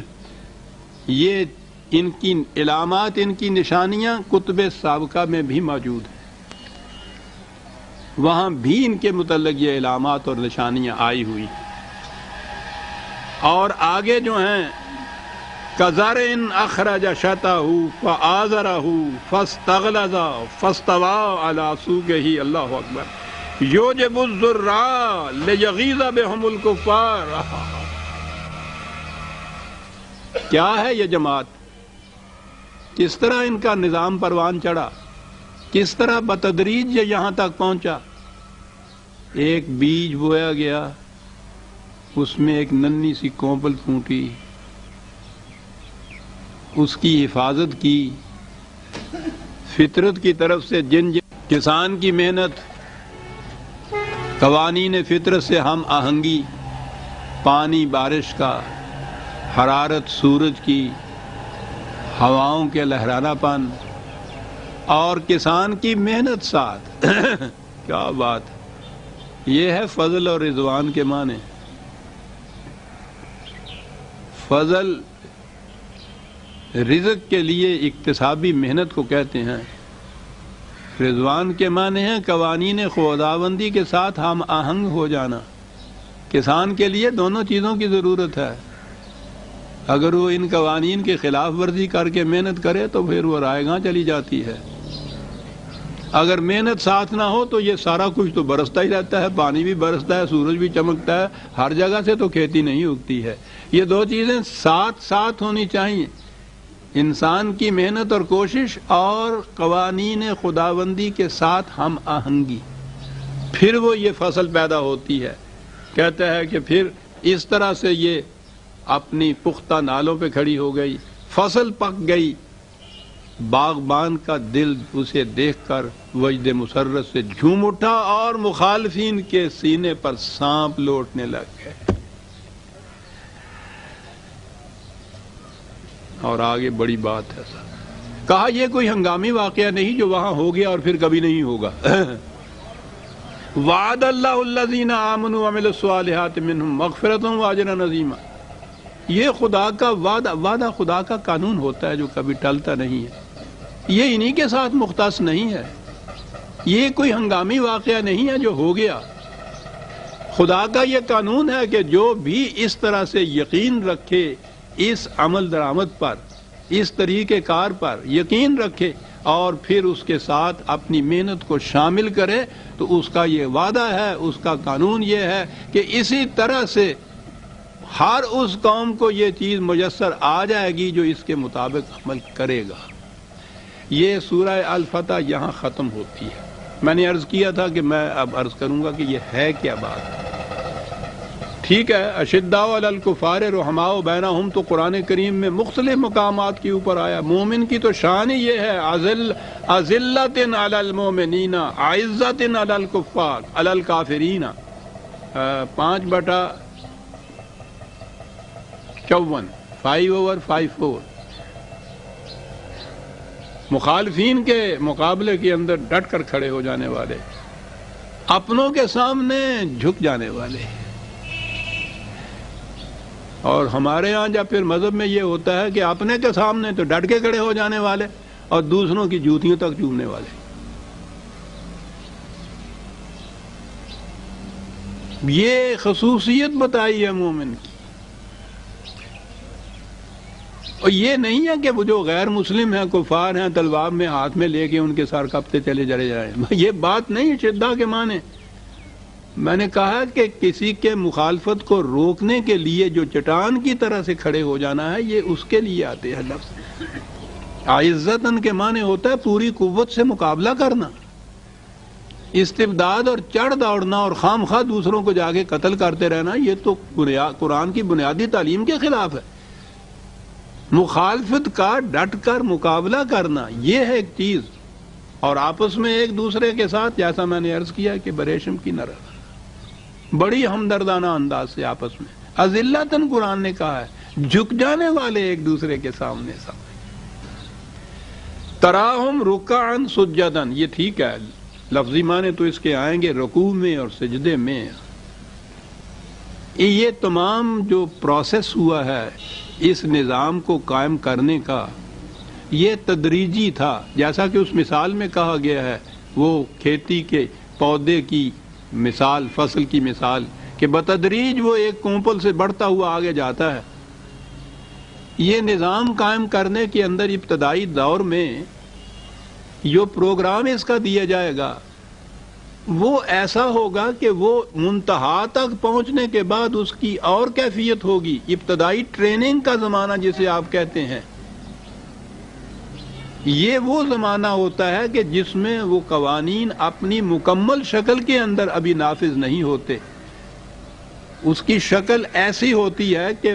یہ ان کی علامات، ان کی نشانیاں کتب سابقہ میں بھی موجود ہیں، وہاں بھی ان کے متعلق یہ علامات اور نشانیاں آئی ہوئی. اور آگے جو ہیں کَزَرْعٍ أَخْرَجَ شَطْأَهُ فَآزَرَهُ فَاسْتَغْلَظَ فَاسْتَوَىٰ عَلَىٰ سُوقِهِ. اللہ اکبر. يُعْجِبُ الزُّرَّاعَ لِيَغِيظَ بِهُمُ الْكُفَّارَ. کیا ہے یہ جماعت؟ کس طرح ان کا نظام پروان چڑھا، کس طرح بتدریج یہ یہاں تک پہنچا۔ ایک بیج بویا گیا، اس میں ایک ننھی سی کونپل پھوٹی، اس کی حفاظت کی فطرت کی طرف سے۔ جن کسان کی محنت، قوانین فطرت سے ہم آہنگی، پانی بارش کا، حرارت سورج کی، ہواؤں کے لہرانا پن، اور کسان کی محنت ساتھ کیا بات ہے! یہ ہے فضل اور رضوان کے معنی۔ فضل رزق کے لیے اکتسابی محنت کو کہتے ہیں، رضوان کے معنی ہیں قوانین خداوندی کے ساتھ ہم آہنگ ہو جانا۔ کسان کے لیے دونوں چیزوں کی ضرورت ہے۔ اگر وہ ان قوانین کی خلاف ورزی کر کے محنت کرے تو پھر وہ رائے گاں چلی جاتی ہے۔ اگر محنت ساتھ نہ ہو تو یہ سارا کچھ تو برستا ہی رہتا ہے، پانی بھی برستا ہے، سورج بھی چمکتا ہے، ہر جگہ سے تو کھیتی نہیں اگتی ہے۔ یہ دو چیزیں ساتھ ساتھ ہونی چاہیے، انسان کی محنت اور کوشش اور قوانین خداوندی کے ساتھ ہم آہنگی، پھر وہ یہ فصل پیدا ہوتی ہے۔ کہتا ہے کہ پھر اس طرح سے یہ اپنی پختہ نالوں پہ کھڑی ہو گئی، فصل پک گئی، باغبان کا دل اسے دیکھ کر وجد مسرت سے جھوم اٹھا اور مخالفین کے سینے پر سانپ لوٹنے لگ گئے۔ اور آگے بڑی بات ہے، کہا یہ کوئی ہنگامی واقعہ نہیں جو وہاں ہو گیا اور پھر کبھی نہیں ہوگا۔ وعد اللہ الذین آمنوا وعملوا الصالحات منہم مغفرۃ واجرا عظیما۔ یہ خدا کا وعدہ خدا کا قانون ہوتا ہے جو کبھی ٹلتا نہیں ہے، یہ انہی کے ساتھ مختص نہیں ہے، یہ کوئی ہنگامی واقعہ نہیں ہے جو ہو گیا۔ خدا کا یہ قانون ہے کہ جو بھی اس طرح سے یقین رکھے، اس عمل درآمد پر، اس طریقہ کار پر یقین رکھے اور پھر اس کے ساتھ اپنی محنت کو شامل کرے، تو اس کا یہ وعدہ ہے، اس کا قانون یہ ہے کہ اسی طرح سے ہر اس قوم کو یہ چیز میسر آ جائے گی جو اس کے مطابق عمل کرے گا۔ یہ سورہ الفتح یہاں ختم ہوتی ہے۔ میں نے عرض کیا تھا کہ میں اب عرض کروں گا کہ یہ ہے کیا بات۔ ٹھیک ہے، اشداء علی الکفار رحماء بینہم تو قرآن کریم میں مختلف مقامات کے اوپر آیا۔ مومن کی تو شان ہی یہ ہے، اذلۃ علی المومنین عزۃ علی الکفار علی الکافرین، 5/54، 5/54۔ مخالفین کے مقابلے کے اندر ڈٹ کر کھڑے ہو جانے والے، اپنوں کے سامنے جھک جانے والے۔ اور ہمارے ہاں جب پھر مذہب میں یہ ہوتا ہے کہ اپنے کے سامنے تو ڈٹ کے کھڑے ہو جانے والے اور دوسروں کی جوتیوں تک چومنے والے۔ یہ خصوصیت بتائی ہے مومن کی۔ اور یہ نہیں ہے کہ وہ جو غیر مسلم ہیں، کفار ہیں، تلوار میں ہاتھ میں لے کے ان کے سر کپتے چلے جائیں، یہ بات نہیں شدہ کے معنی۔ میں نے کہا کہ کسی کے مخالفت کو روکنے کے لیے جو چٹان کی طرح سے کھڑے ہو جانا ہے، یہ اس کے لیے آتے ہیں لفظ۔ عزتن کے معنی ہوتا ہے پوری قوت سے مقابلہ کرنا، استبداد اور چڑھ دوڑنا اور خام خواہ دوسروں کو جا کے قتل کرتے رہنا، یہ تو قرآن کی بنیادی تعلیم کے خلاف ہے۔ مخالفت کا ڈٹ کر مقابلہ کرنا، یہ ہے ایک چیز، اور آپس میں ایک دوسرے کے ساتھ، جیسا میں نے عرض کیا کہ بریشم کی نرم، بڑی ہمدردانہ انداز سے آپس میں۔ اذلتن قرآن نے کہا ہے، جھک جانے والے ایک دوسرے کے سامنے سامنے۔ تراہم رکعن سجدن، یہ ٹھیک ہے، لفظی معنی تو اس کے آئیں گے رکوع میں اور سجدے میں۔ یہ تمام جو پروسیس ہوا ہے اس نظام کو قائم کرنے کا، یہ تدریجی تھا، جیسا کہ اس مثال میں کہا گیا ہے، وہ کھیتی کے پودے کی مثال، فصل کی مثال، کہ بتدریج وہ ایک کونپل سے بڑھتا ہوا آگے جاتا ہے۔ یہ نظام قائم کرنے کے اندر ابتدائی دور میں جو پروگرام اس کا دیا جائے گا وہ ایسا ہوگا کہ وہ منتہا تک پہنچنے کے بعد اس کی اور کیفیت ہوگی۔ ابتدائی ٹریننگ کا زمانہ جسے آپ کہتے ہیں، یہ وہ زمانہ ہوتا ہے کہ جس میں وہ قوانین اپنی مکمل شکل کے اندر ابھی نافذ نہیں ہوتے. اس کی شکل ایسی ہوتی ہے کہ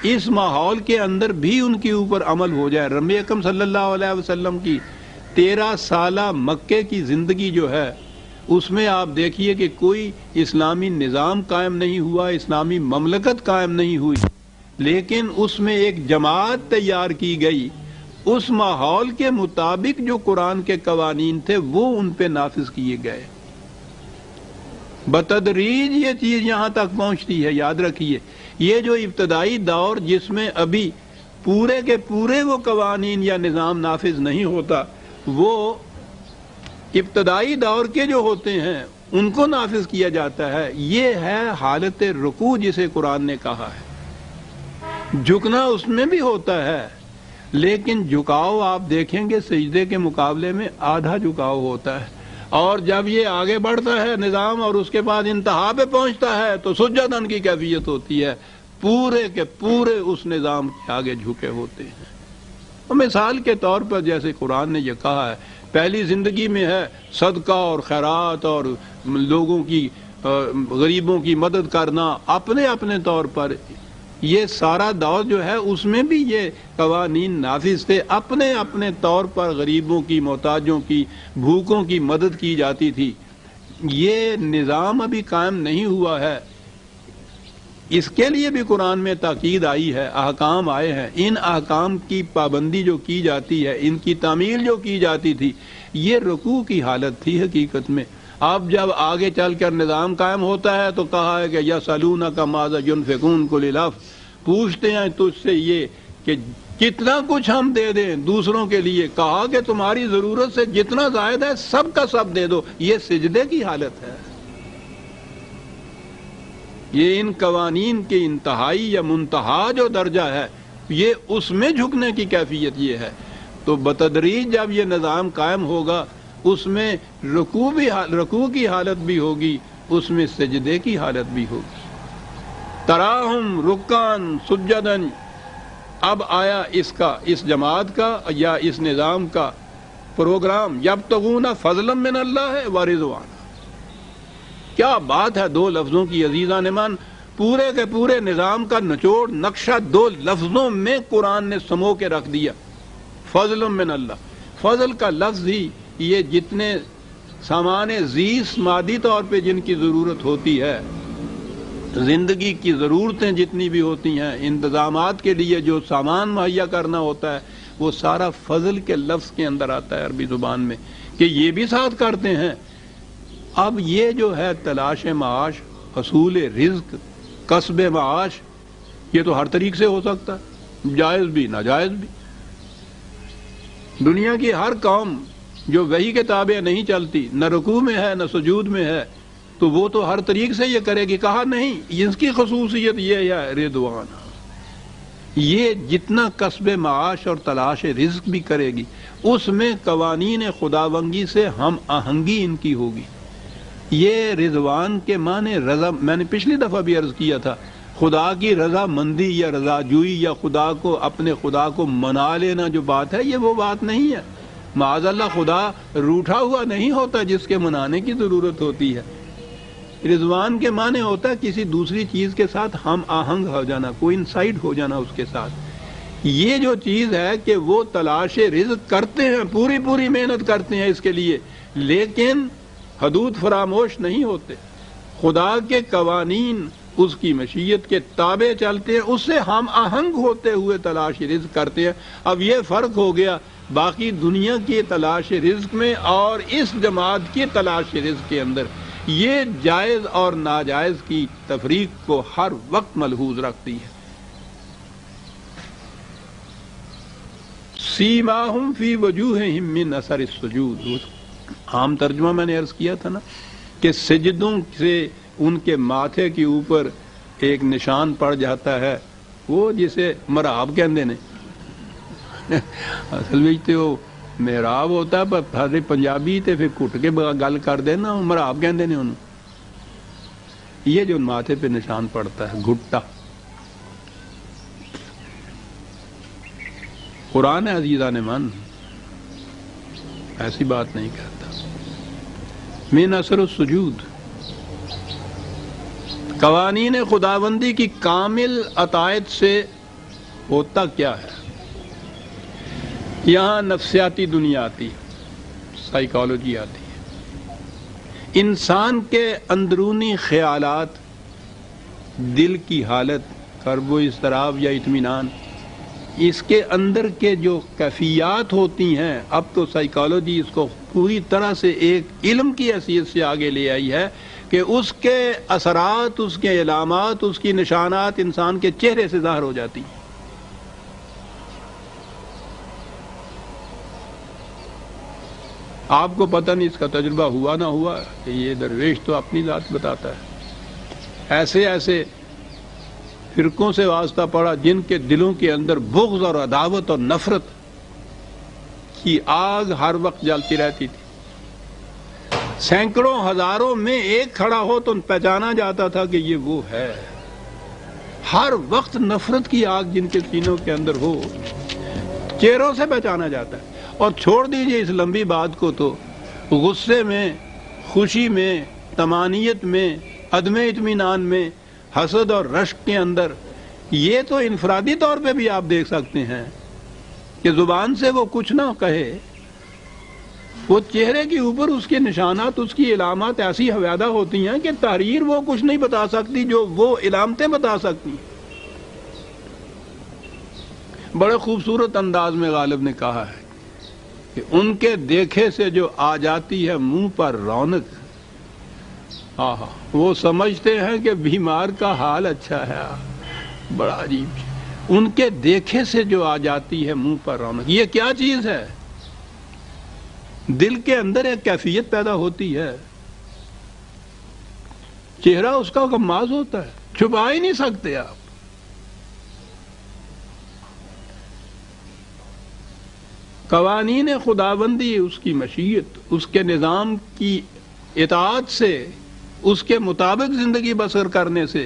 اس ماحول کے اندر بھی ان کے اوپر عمل ہو جائے. نبی اکرم صلی اللہ علیہ وسلم کی 13 سالہ مکے کی زندگی جو ہے اس میں آپ دیکھیے کہ کوئی اسلامی نظام قائم نہیں ہوا، اسلامی مملکت قائم نہیں ہوئی، لیکن اس میں ایک جماعت تیار کی گئی. اس ماحول کے مطابق جو قرآن کے قوانین تھے وہ ان پہ نافذ کیے گئے. بتدریج یہ چیز یہاں تک پہنچتی ہے. یاد رکھیے یہ جو ابتدائی دور جس میں ابھی پورے کے پورے وہ قوانین یا نظام نافذ نہیں ہوتا، وہ ابتدائی دور کے جو ہوتے ہیں ان کو نافذ کیا جاتا ہے. یہ ہے حالت رکوع جسے قرآن نے کہا ہے. جھکنا اس میں بھی ہوتا ہے، لیکن جھکاؤ آپ دیکھیں گے سجدے کے مقابلے میں آدھا جھکاؤ ہوتا ہے. اور جب یہ آگے بڑھتا ہے نظام اور اس کے بعد انتہا پہ پہنچتا ہے تو سجدن کی کیفیت ہوتی ہے، پورے کے پورے اس نظام کے آگے جھکے ہوتے ہیں. اور مثال کے طور پر جیسے قرآن نے یہ کہا ہے پہلی زندگی میں ہے صدقہ اور خیرات اور لوگوں کی غریبوں کی مدد کرنا اپنے اپنے طور پر. یہ سارا دور جو ہے اس میں بھی یہ قوانین نافذ تھے، اپنے اپنے طور پر غریبوں کی، محتاجوں کی، بھوکوں کی مدد کی جاتی تھی. یہ نظام ابھی قائم نہیں ہوا ہے. اس کے لیے بھی قرآن میں تاکید آئی ہے، احکام آئے ہیں. ان احکام کی پابندی جو کی جاتی ہے، ان کی تعمیل جو کی جاتی تھی، یہ رکوع کی حالت تھی حقیقت میں. اب جب آگے چل کر نظام قائم ہوتا ہے تو کہا ہے کہ یسألونک ماذا ينفقون قل العفو، پوچھتے ہیں تجھ سے یہ کہ کتنا کچھ ہم دے دیں دوسروں کے لیے. کہا کہ تمہاری ضرورت سے جتنا زائد ہے سب کا سب دے دو. یہ سجدے کی حالت ہے. یہ ان قوانین کے انتہائی یا منتہا جو درجہ ہے یہ اس میں جھکنے کی کیفیت یہ ہے. تو بتدریج جب یہ نظام قائم ہوگا اس میں رکوع کی حالت بھی ہوگی، اس میں سجدے کی حالت بھی ہوگی. تراہم رکان سجدن. اب آیا اس جماعت کا یا اس نظام کا پروگرام یبتغون فضلا من اللہ و رضوان. کیا بات ہے دو لفظوں کی عزیزان من. پورے کے پورے نظام کا نچوڑ نقشہ دو لفظوں میں قرآن نے سمو کے رکھ دیا. فضل من اللہ. فضل کا لفظ ہی یہ جتنے سامان زیست مادی طور پہ جن کی ضرورت ہوتی ہے، زندگی کی ضرورتیں جتنی بھی ہوتی ہیں، انتظامات کے لیے جو سامان مہیا کرنا ہوتا ہے، وہ سارا فضل کے لفظ کے اندر آتا ہے عربی زبان میں کہ یہ بھی ساتھ کرتے ہیں. اب یہ جو ہے تلاش معاش، حصول رزق، کسب معاش، یہ تو ہر طریق سے ہو سکتا ہے، جائز بھی ناجائز بھی. دنیا کی ہر قوم جو وحی کے تابع نہیں چلتی، نہ رکوع میں ہے نہ سجود میں ہے، تو وہ تو ہر طریق سے یہ کرے گی. کہا نہیں، اس کی خصوصیت یہ ہے رضوان. یہ جتنا کسب معاش اور تلاش رزق بھی کرے گی اس میں قوانین خداوندی سے ہم آہنگی ان کی ہوگی. یہ رضوان کے معنی رضا، میں نے پچھلی دفعہ بھی عرض کیا تھا، خدا کی رضا مندی یا رضا جوئی یا خدا کو اپنے خدا کو منا لینا جو بات ہے، یہ وہ بات نہیں ہے. معاذ اللہ خدا روٹھا ہوا نہیں ہوتا جس کے منانے کی ضرورت ہوتی ہے. رضوان کے معنی ہوتا ہے کسی دوسری چیز کے ساتھ ہم آہنگ ہو جانا، کوئنسائڈ ہو جانا اس کے ساتھ. یہ جو چیز ہے کہ وہ تلاش رزق کرتے ہیں، پوری پوری محنت کرتے ہیں اس کے لیے، لیکن حدود فراموش نہیں ہوتے. خدا کے قوانین اس کی مشیت کے تابع چلتے ہیں، اس سے ہم آہنگ ہوتے ہوئے تلاش رزق کرتے ہیں. اب یہ فرق ہو گیا باقی دنیا کی تلاش رزق میں اور اس جماعت کی تلاش رزق کے اندر. یہ جائز اور ناجائز کی تفریق کو ہر وقت ملحوظ رکھتی ہے. سیماہم فی وجوہہم من اثر السجود. عام ترجمہ میں نے عرض کیا تھا نا کہ سجدوں سے ان کے ماتھے کے اوپر ایک نشان پڑ جاتا ہے، وہ جسے مراب کہندے نے. اصل میں تو محراب ہوتا ہے پر سارے پنجابی تے پھر کٹ کے گل کر دینا مراب کہندے نے انہوں. یہ جو ماتھے پہ نشان پڑتا ہے گھٹا، قرآن عزیزان من ایسی بات نہیں کرتا۔ من اثر السجود، قوانین خداوندی کی کامل اطاعت سے ہوتا کیا ہے؟ یہاں نفسیاتی دنیا آتی ہے، سائیکالوجی آتی ہے، انسان کے اندرونی خیالات، دل کی حالت، کرب و اضطراب یا اطمینان، اس کے اندر کے جو کیفیات ہوتی ہیں، اب تو سائیکالوجی اس کو پوری طرح سے ایک علم کی حیثیت سے آگے لے آئی ہے کہ اس کے اثرات، اس کے علامات، اس کی نشانات انسان کے چہرے سے ظاہر ہو جاتی ہیں۔ آپ کو پتہ نہیں اس کا تجربہ ہوا نہ ہوا کہ یہ درویش تو اپنی ذات بتاتا ہے۔ ایسے ایسے فرقوں سے واسطہ پڑا جن کے دلوں کے اندر بغض اور عداوت اور نفرت کی آگ ہر وقت جلتی رہتی تھی۔ سینکڑوں ہزاروں میں ایک کھڑا ہو تو پہچانا جاتا تھا کہ یہ وہ ہے۔ ہر وقت نفرت کی آگ جن کے سینوں کے اندر ہو، چہروں سے پہچانا جاتا ہے۔ اور چھوڑ دیجئے اس لمبی بات کو، تو غصے میں، خوشی میں، طمانیت میں، عدم اطمینان میں، حسد اور رشک کے اندر، یہ تو انفرادی طور پہ بھی آپ دیکھ سکتے ہیں کہ زبان سے وہ کچھ نہ کہے، وہ چہرے کے اوپر اس کے نشانات، اس کی علامات ایسی حویدہ ہوتی ہیں کہ تحریر وہ کچھ نہیں بتا سکتی جو وہ علامتیں بتا سکتی۔ بڑے خوبصورت انداز میں غالب نے کہا ہے کہ ان کے دیکھے سے جو آ جاتی ہے منہ پر رونق، وہ سمجھتے ہیں کہ بیمار کا حال اچھا ہے۔ بڑا عجیب، ان کے دیکھے سے جو آ جاتی ہے منہ پر رونق، یہ کیا چیز ہے؟ دل کے اندر ایک کیفیت پیدا ہوتی ہے، چہرہ اس کا غماز ہوتا ہے، چھپا ہی نہیں سکتے آپ۔ قوانین خداوندی، اس کی مشیت، اس کے نظام کی اطاعت سے، اس کے مطابق زندگی بسر کرنے سے،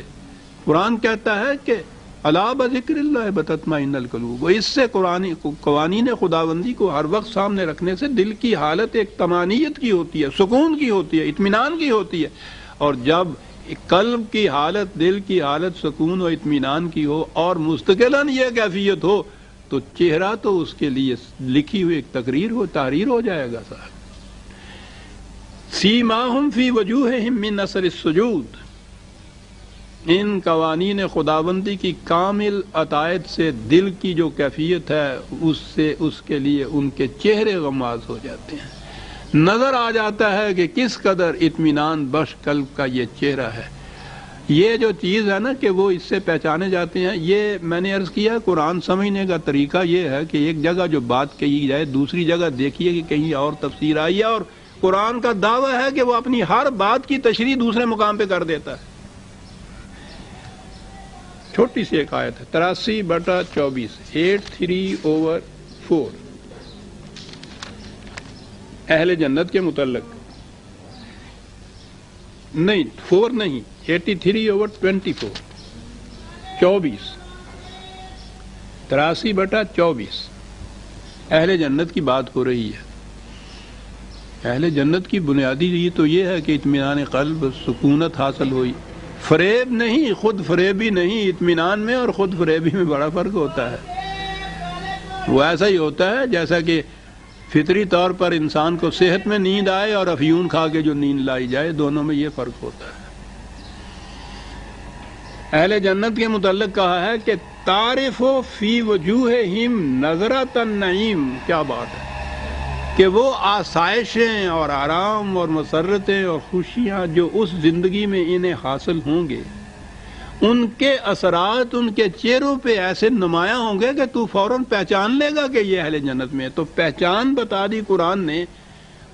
قرآن کہتا ہے کہ الا بذکر اللہ بتطمئن القلوب، اس سے قوانین خداوندی کو ہر وقت سامنے رکھنے سے دل کی حالت ایک طمانیت کی ہوتی ہے، سکون کی ہوتی ہے، اطمینان کی ہوتی ہے۔ اور جب قلب کی حالت، دل کی حالت سکون و اطمینان کی ہو اور مستقلاً یہ کیفیت ہو، تو چہرہ تو اس کے لیے لکھی ہوئی ایک تحریر ہو جائے گا صاحب۔ سیماہم فی وجوہہم من اثر السجود، ان قوانین خداوندی کی کامل اطاعت سے دل کی جو کیفیت ہے، اس سے اس کے لیے ان کے چہرے غماز ہو جاتے ہیں۔ نظر آ جاتا ہے کہ کس قدر اطمینان بخش قلب کا یہ چہرہ ہے۔ یہ جو چیز ہے نا کہ وہ اس سے پہچانے جاتے ہیں، یہ میں نے عرض کیا، قرآن سمجھنے کا طریقہ یہ ہے کہ ایک جگہ جو بات کہی جائے، دوسری جگہ دیکھیے کہ کہیں اور تفسیر آئی ہے، اور قرآن کا دعویٰ ہے کہ وہ اپنی ہر بات کی تشریح دوسرے مقام پہ کر دیتا ہے۔ چھوٹی سی ایک آیت ہے، 83/24، 83/4، اہل جنت کے متعلق، نہیں 4 نہیں، 83/24، 24، 83/24، اہل جنت کی بات ہو رہی ہے۔ اہل جنت کی بنیادی یہ تو یہ ہے کہ اطمینان قلب، سکونت حاصل ہوئی، فریب نہیں، خود فریبی نہیں۔ اطمینان میں اور خود فریبی میں بڑا فرق ہوتا ہے۔ وہ ایسا ہی ہوتا ہے جیسا کہ فطری طور پر انسان کو صحت میں نیند آئے اور افیون کھا کے جو نیند لائی جائے، دونوں میں یہ فرق ہوتا ہے۔ اہل جنت کے متعلق کہا ہے کہ تعرف فی وجوہہم نظرۃ النعیم، کیا بات ہے کہ وہ آسائشیں اور آرام اور مسرتیں اور خوشیاں جو اس زندگی میں انہیں حاصل ہوں گے، ان کے اثرات ان کے چہروں پہ ایسے نمایاں ہوں گے کہ تو فوراً پہچان لے گا کہ یہ اہل جنت میں ہے۔ تو پہچان بتا دی قرآن نے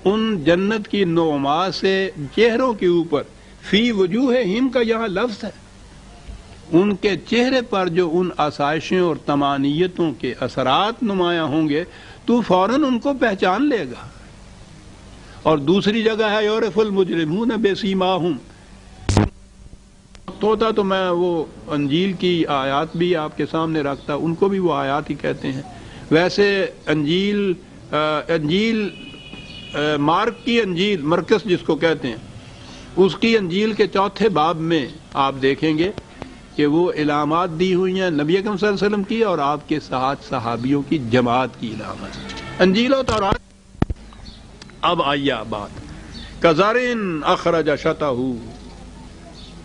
ان جنت کی نعما سے چہروں کے اوپر۔ فی وجوہہم کا یہاں لفظ ہے، ان کے چہرے پر جو ان آسائشیں اور طمانیتوں کے اثرات نمایاں ہوں گے، تو فوراً ان کو پہچان لے گا۔ اور دوسری جگہ ہے یعرف المجرمون بسیماہم، ہوتا تو میں وہ انجیل کی آیات بھی آپ کے سامنے رکھتا، ان کو بھی وہ آیات ہی کہتے ہیں۔ ویسے انجیل مارک کی انجیل، مرکس جس کو کہتے ہیں، اس کی انجیل کے 4 باب میں آپ دیکھیں گے کہ وہ علامات دی ہوئی ہیں نبی اکرم صلی اللہ علیہ وسلم کی اور آپ کے ساتھ صحابیوں کی جماعت کی علامت، انجیل و تورات۔ اب آئیے بات کزرن اخرج شطہ،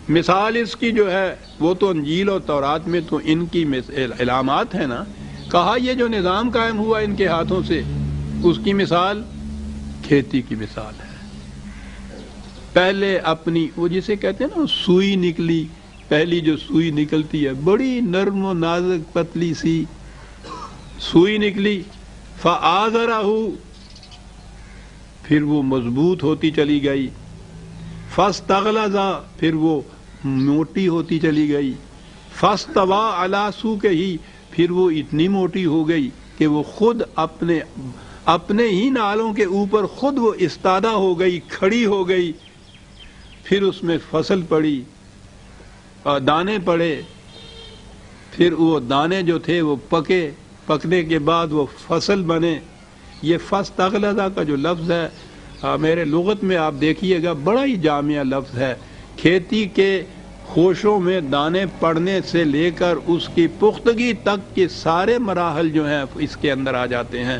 مثال اس کی جو ہے وہ تو انجیل اور تورات میں تو ان کی علامات ہیں نا۔ کہا یہ جو نظام قائم ہوا ان کے ہاتھوں سے، اس کی مثال کھیتی کی مثال ہے۔ پہلے اپنی وہ جسے کہتے ہیں نا سوئی نکلی، پہلی جو سوئی نکلتی ہے بڑی نرم و نازک پتلی سی سوئی نکلی، فآزرہ، پھر وہ مضبوط ہوتی چلی گئی، فاستغلظ، پھر وہ موٹی ہوتی چلی گئی، فاستوى علی سوقہ، پھر وہ اتنی موٹی ہو گئی کہ وہ خود اپنے ہی نالوں کے اوپر خود وہ استادہ ہو گئی، کھڑی ہو گئی۔ پھر اس میں فصل پڑی، دانے پڑے، پھر وہ دانے جو تھے وہ پکنے کے بعد وہ فصل بنے۔ یہ فاستغلظ کا جو لفظ ہے میرے لغت میں آپ دیکھیے گا بڑا ہی جامع لفظ ہے۔ کھیتی کے خوشوں میں دانے پڑنے سے لے کر اس کی پختگی تک کے سارے مراحل جو ہیں اس کے اندر آ جاتے ہیں۔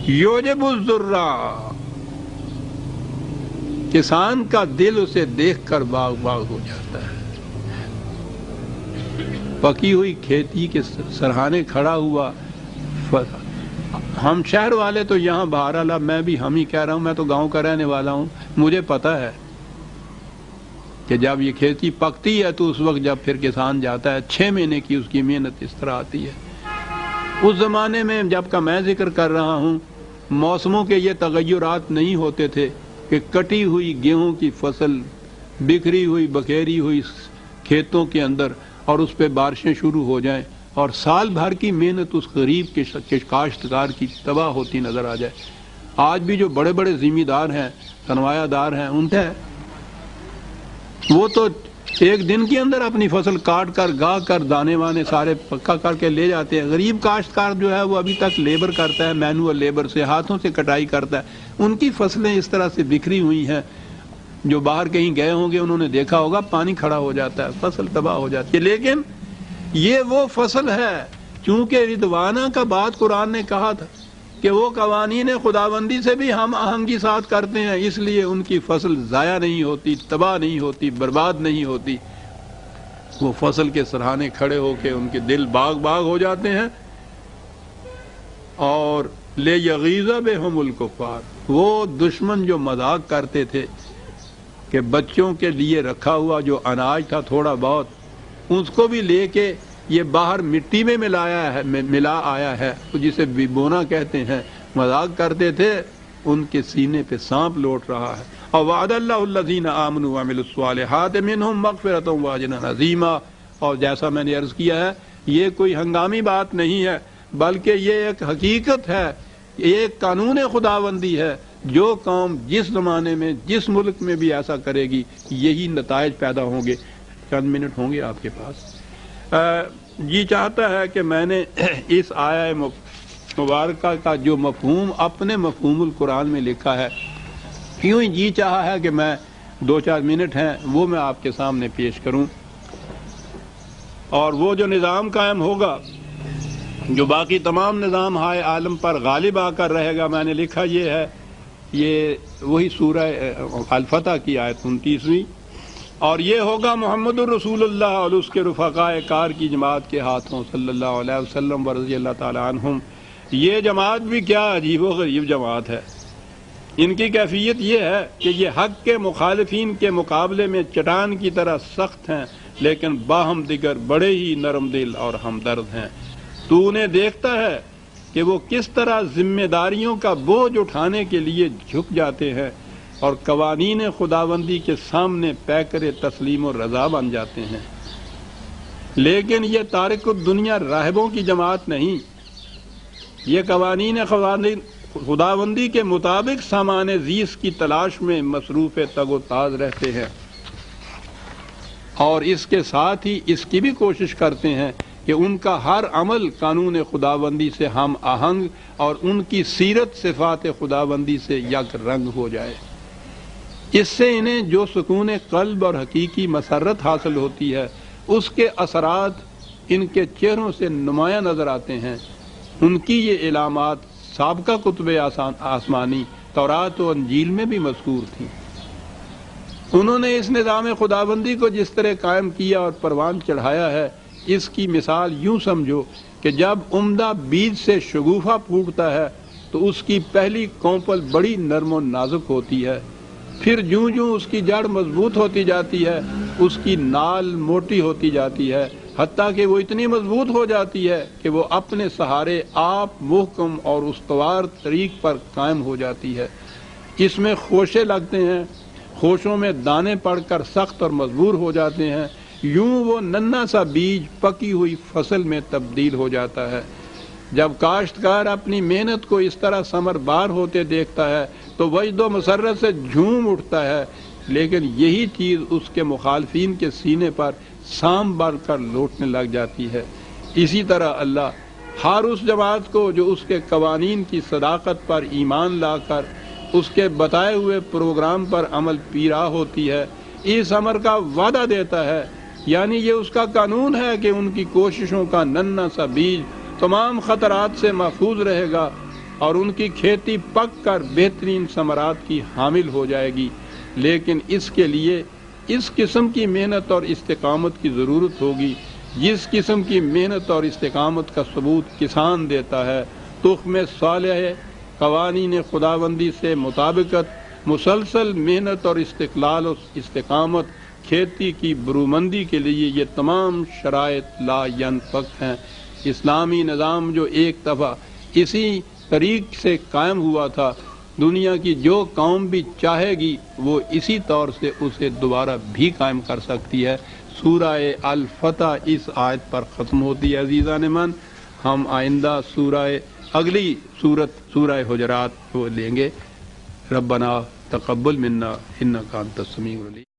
یوجب الذرہ، کسان کا دل اسے دیکھ کر باغ باغ ہو جاتا ہے۔ پکی ہوئی کھیتی کے سرہانے کھڑا ہوا۔ ہم شہر والے تو یہاں بہرحال، میں بھی ہم ہی کہہ رہا ہوں، میں تو گاؤں کا رہنے والا ہوں، مجھے پتا ہے کہ جب یہ کھیتی پکتی ہے تو اس وقت جب پھر کسان جاتا ہے 6 مہینے کی اس کی محنت اس طرح آتی ہے۔ اس زمانے میں جب کا میں ذکر کر رہا ہوں موسموں کے یہ تغیرات نہیں ہوتے تھے کہ کٹی ہوئی گیہوں کی فصل بکھری ہوئی بکھیری ہوئی کھیتوں کے اندر اور اس پہ بارشیں شروع ہو جائیں اور سال بھر کی محنت اس غریب کے کاشتکار کی تباہ ہوتی نظر آ جائے۔ آج بھی جو بڑے بڑے ذمہ دار ہیں، سرمایہ دار ہیں، ان سے وہ تو ایک دن کے اندر اپنی فصل کاٹ کر گا کر دانے وانے سارے پکا کر کے لے جاتے ہیں۔ غریب کاشتکار جو ہے وہ ابھی تک لیبر کرتا ہے، مینول لیبر سے ہاتھوں سے کٹائی کرتا ہے۔ ان کی فصلیں اس طرح سے بکھری ہوئی ہیں، جو باہر کہیں گئے ہوں گے انہوں نے دیکھا ہوگا، پانی کھڑا ہو جاتا ہے، فصل تباہ ہو جاتی ہے۔ لیکن یہ وہ فصل ہے، چونکہ رضوانہ کا بات قرآن نے کہا تھا کہ وہ قوانین خداوندی سے بھی ہم آہنگی ساتھ کرتے ہیں، اس لیے ان کی فصل ضائع نہیں ہوتی، تباہ نہیں ہوتی، برباد نہیں ہوتی۔ وہ فصل کے سرہانے کھڑے ہو کے ان کے دل باغ باغ ہو جاتے ہیں۔ اور لیغیظ بہم الکفار، وہ دشمن جو مذاق کرتے تھے کہ بچوں کے لیے رکھا ہوا جو اناج تھا تھوڑا بہت، اس کو بھی لے کے یہ باہر مٹی میں ملا آیا ہے، جسے بونا کہتے ہیں، مذاق کرتے تھے، ان کے سینے پہ سانپ لوٹ رہا ہے۔ اور وعد اللہ الذین آمنوا وعملوا الصالحات منہم مغفرۃ واجرا عظیما۔ اور جیسا میں نے عرض کیا ہے یہ کوئی ہنگامی بات نہیں ہے، بلکہ یہ ایک حقیقت ہے، ایک قانون خداوندی ہے۔ جو قوم جس زمانے میں جس ملک میں بھی ایسا کرے گی یہی نتائج پیدا ہوں گے۔ چند منٹ ہوں گے آپ کے پاس؟ جی چاہتا ہے کہ میں نے اس آیہ مبارکہ کا جو مفہوم اپنے مفہوم القرآن میں لکھا ہے، کیوں جی چاہا ہے کہ میں 2-4 منٹ ہیں وہ میں آپ کے سامنے پیش کروں۔ اور وہ جو نظام قائم ہوگا، جو باقی تمام نظام ہائے عالم پر غالب آ کر رہے گا، میں نے لکھا یہ ہے، یہ وہی سورہ الفتح کی آیت 29ویں، اور یہ ہوگا محمد الرسول اللہ اور اس کے رفقاء کار کی جماعت کے ہاتھوں صلی اللہ علیہ وسلم ورضی اللہ تعالی عنہم۔ یہ جماعت بھی کیا عجیب و غریب جماعت ہے۔ ان کی کیفیت یہ ہے کہ یہ حق کے مخالفین کے مقابلے میں چٹان کی طرح سخت ہیں، لیکن باہم دیگر بڑے ہی نرم دل اور ہمدرد ہیں۔ تو انہیں دیکھتا ہے کہ وہ کس طرح ذمہ داریوں کا بوجھ اٹھانے کے لیے جھک جاتے ہیں اور قوانین خداوندی کے سامنے پیکر تسلیم و رضا بن جاتے ہیں۔ لیکن یہ تارک الدنیا راہبوں کی جماعت نہیں، یہ قوانین خداوندی کے مطابق سامان زیست کی تلاش میں مصروف تگ و تاز رہتے ہیں، اور اس کے ساتھ ہی اس کی بھی کوشش کرتے ہیں کہ ان کا ہر عمل قانون خداوندی سے ہم آہنگ اور ان کی سیرت صفات خداوندی سے یک رنگ ہو جائے۔ اس سے انہیں جو سکون قلب اور حقیقی مسرت حاصل ہوتی ہے اس کے اثرات ان کے چہروں سے نمایاں نظر آتے ہیں۔ ان کی یہ علامات سابقہ کتب آسمانی تورات و انجیل میں بھی مذکور تھیں۔ انہوں نے اس نظام خداوندی کو جس طرح قائم کیا اور پروان چڑھایا ہے، اس کی مثال یوں سمجھو کہ جب عمدہ بیج سے شگوفہ پھوٹتا ہے تو اس کی پہلی کونپل بڑی نرم و نازک ہوتی ہے، پھر جوں جوں اس کی جڑ مضبوط ہوتی جاتی ہے اس کی نال موٹی ہوتی جاتی ہے، حتیٰ کہ وہ اتنی مضبوط ہو جاتی ہے کہ وہ اپنے سہارے آپ محکم اور استوار طریق پر قائم ہو جاتی ہے۔ اس میں خوشے لگتے ہیں، خوشوں میں دانے پڑ کر سخت اور مضبوط ہو جاتے ہیں، یوں وہ ننھا سا بیج پکی ہوئی فصل میں تبدیل ہو جاتا ہے۔ جب کاشتکار اپنی محنت کو اس طرح ثمر بار ہوتے دیکھتا ہے تو وجد و مسرت سے جھوم اٹھتا ہے، لیکن یہی چیز اس کے مخالفین کے سینے پر سام بھر کر لوٹنے لگ جاتی ہے۔ اسی طرح اللہ ہر اس جماعت کو جو اس کے قوانین کی صداقت پر ایمان لا کر اس کے بتائے ہوئے پروگرام پر عمل پیرا ہوتی ہے، اس امر کا وعدہ دیتا ہے، یعنی یہ اس کا قانون ہے کہ ان کی کوششوں کا ننھا سا بیج تمام خطرات سے محفوظ رہے گا اور ان کی کھیتی پک کر بہترین ثمرات کی حامل ہو جائے گی، لیکن اس کے لیے اس قسم کی محنت اور استقامت کی ضرورت ہوگی جس قسم کی محنت اور استقامت کا ثبوت کسان دیتا ہے۔ تخم صالح، قوانین خداوندی سے مطابقت، مسلسل محنت اور استقلال و استقامت، کھیتی کی برومندی کے لیے یہ تمام شرائط لا ینفک ہیں۔ اسلامی نظام جو ایک دفعہ اسی طریق سے قائم ہوا تھا، دنیا کی جو قوم بھی چاہے گی وہ اسی طور سے اسے دوبارہ بھی قائم کر سکتی ہے۔ سورہ الفتح اس آیت پر ختم ہوتی ہے۔ عزیزان من، ہم آئندہ اگلی سورت سورہ حجرات کو لیں گے۔ ربنا تقبل منا انک انت السمیع العلیم۔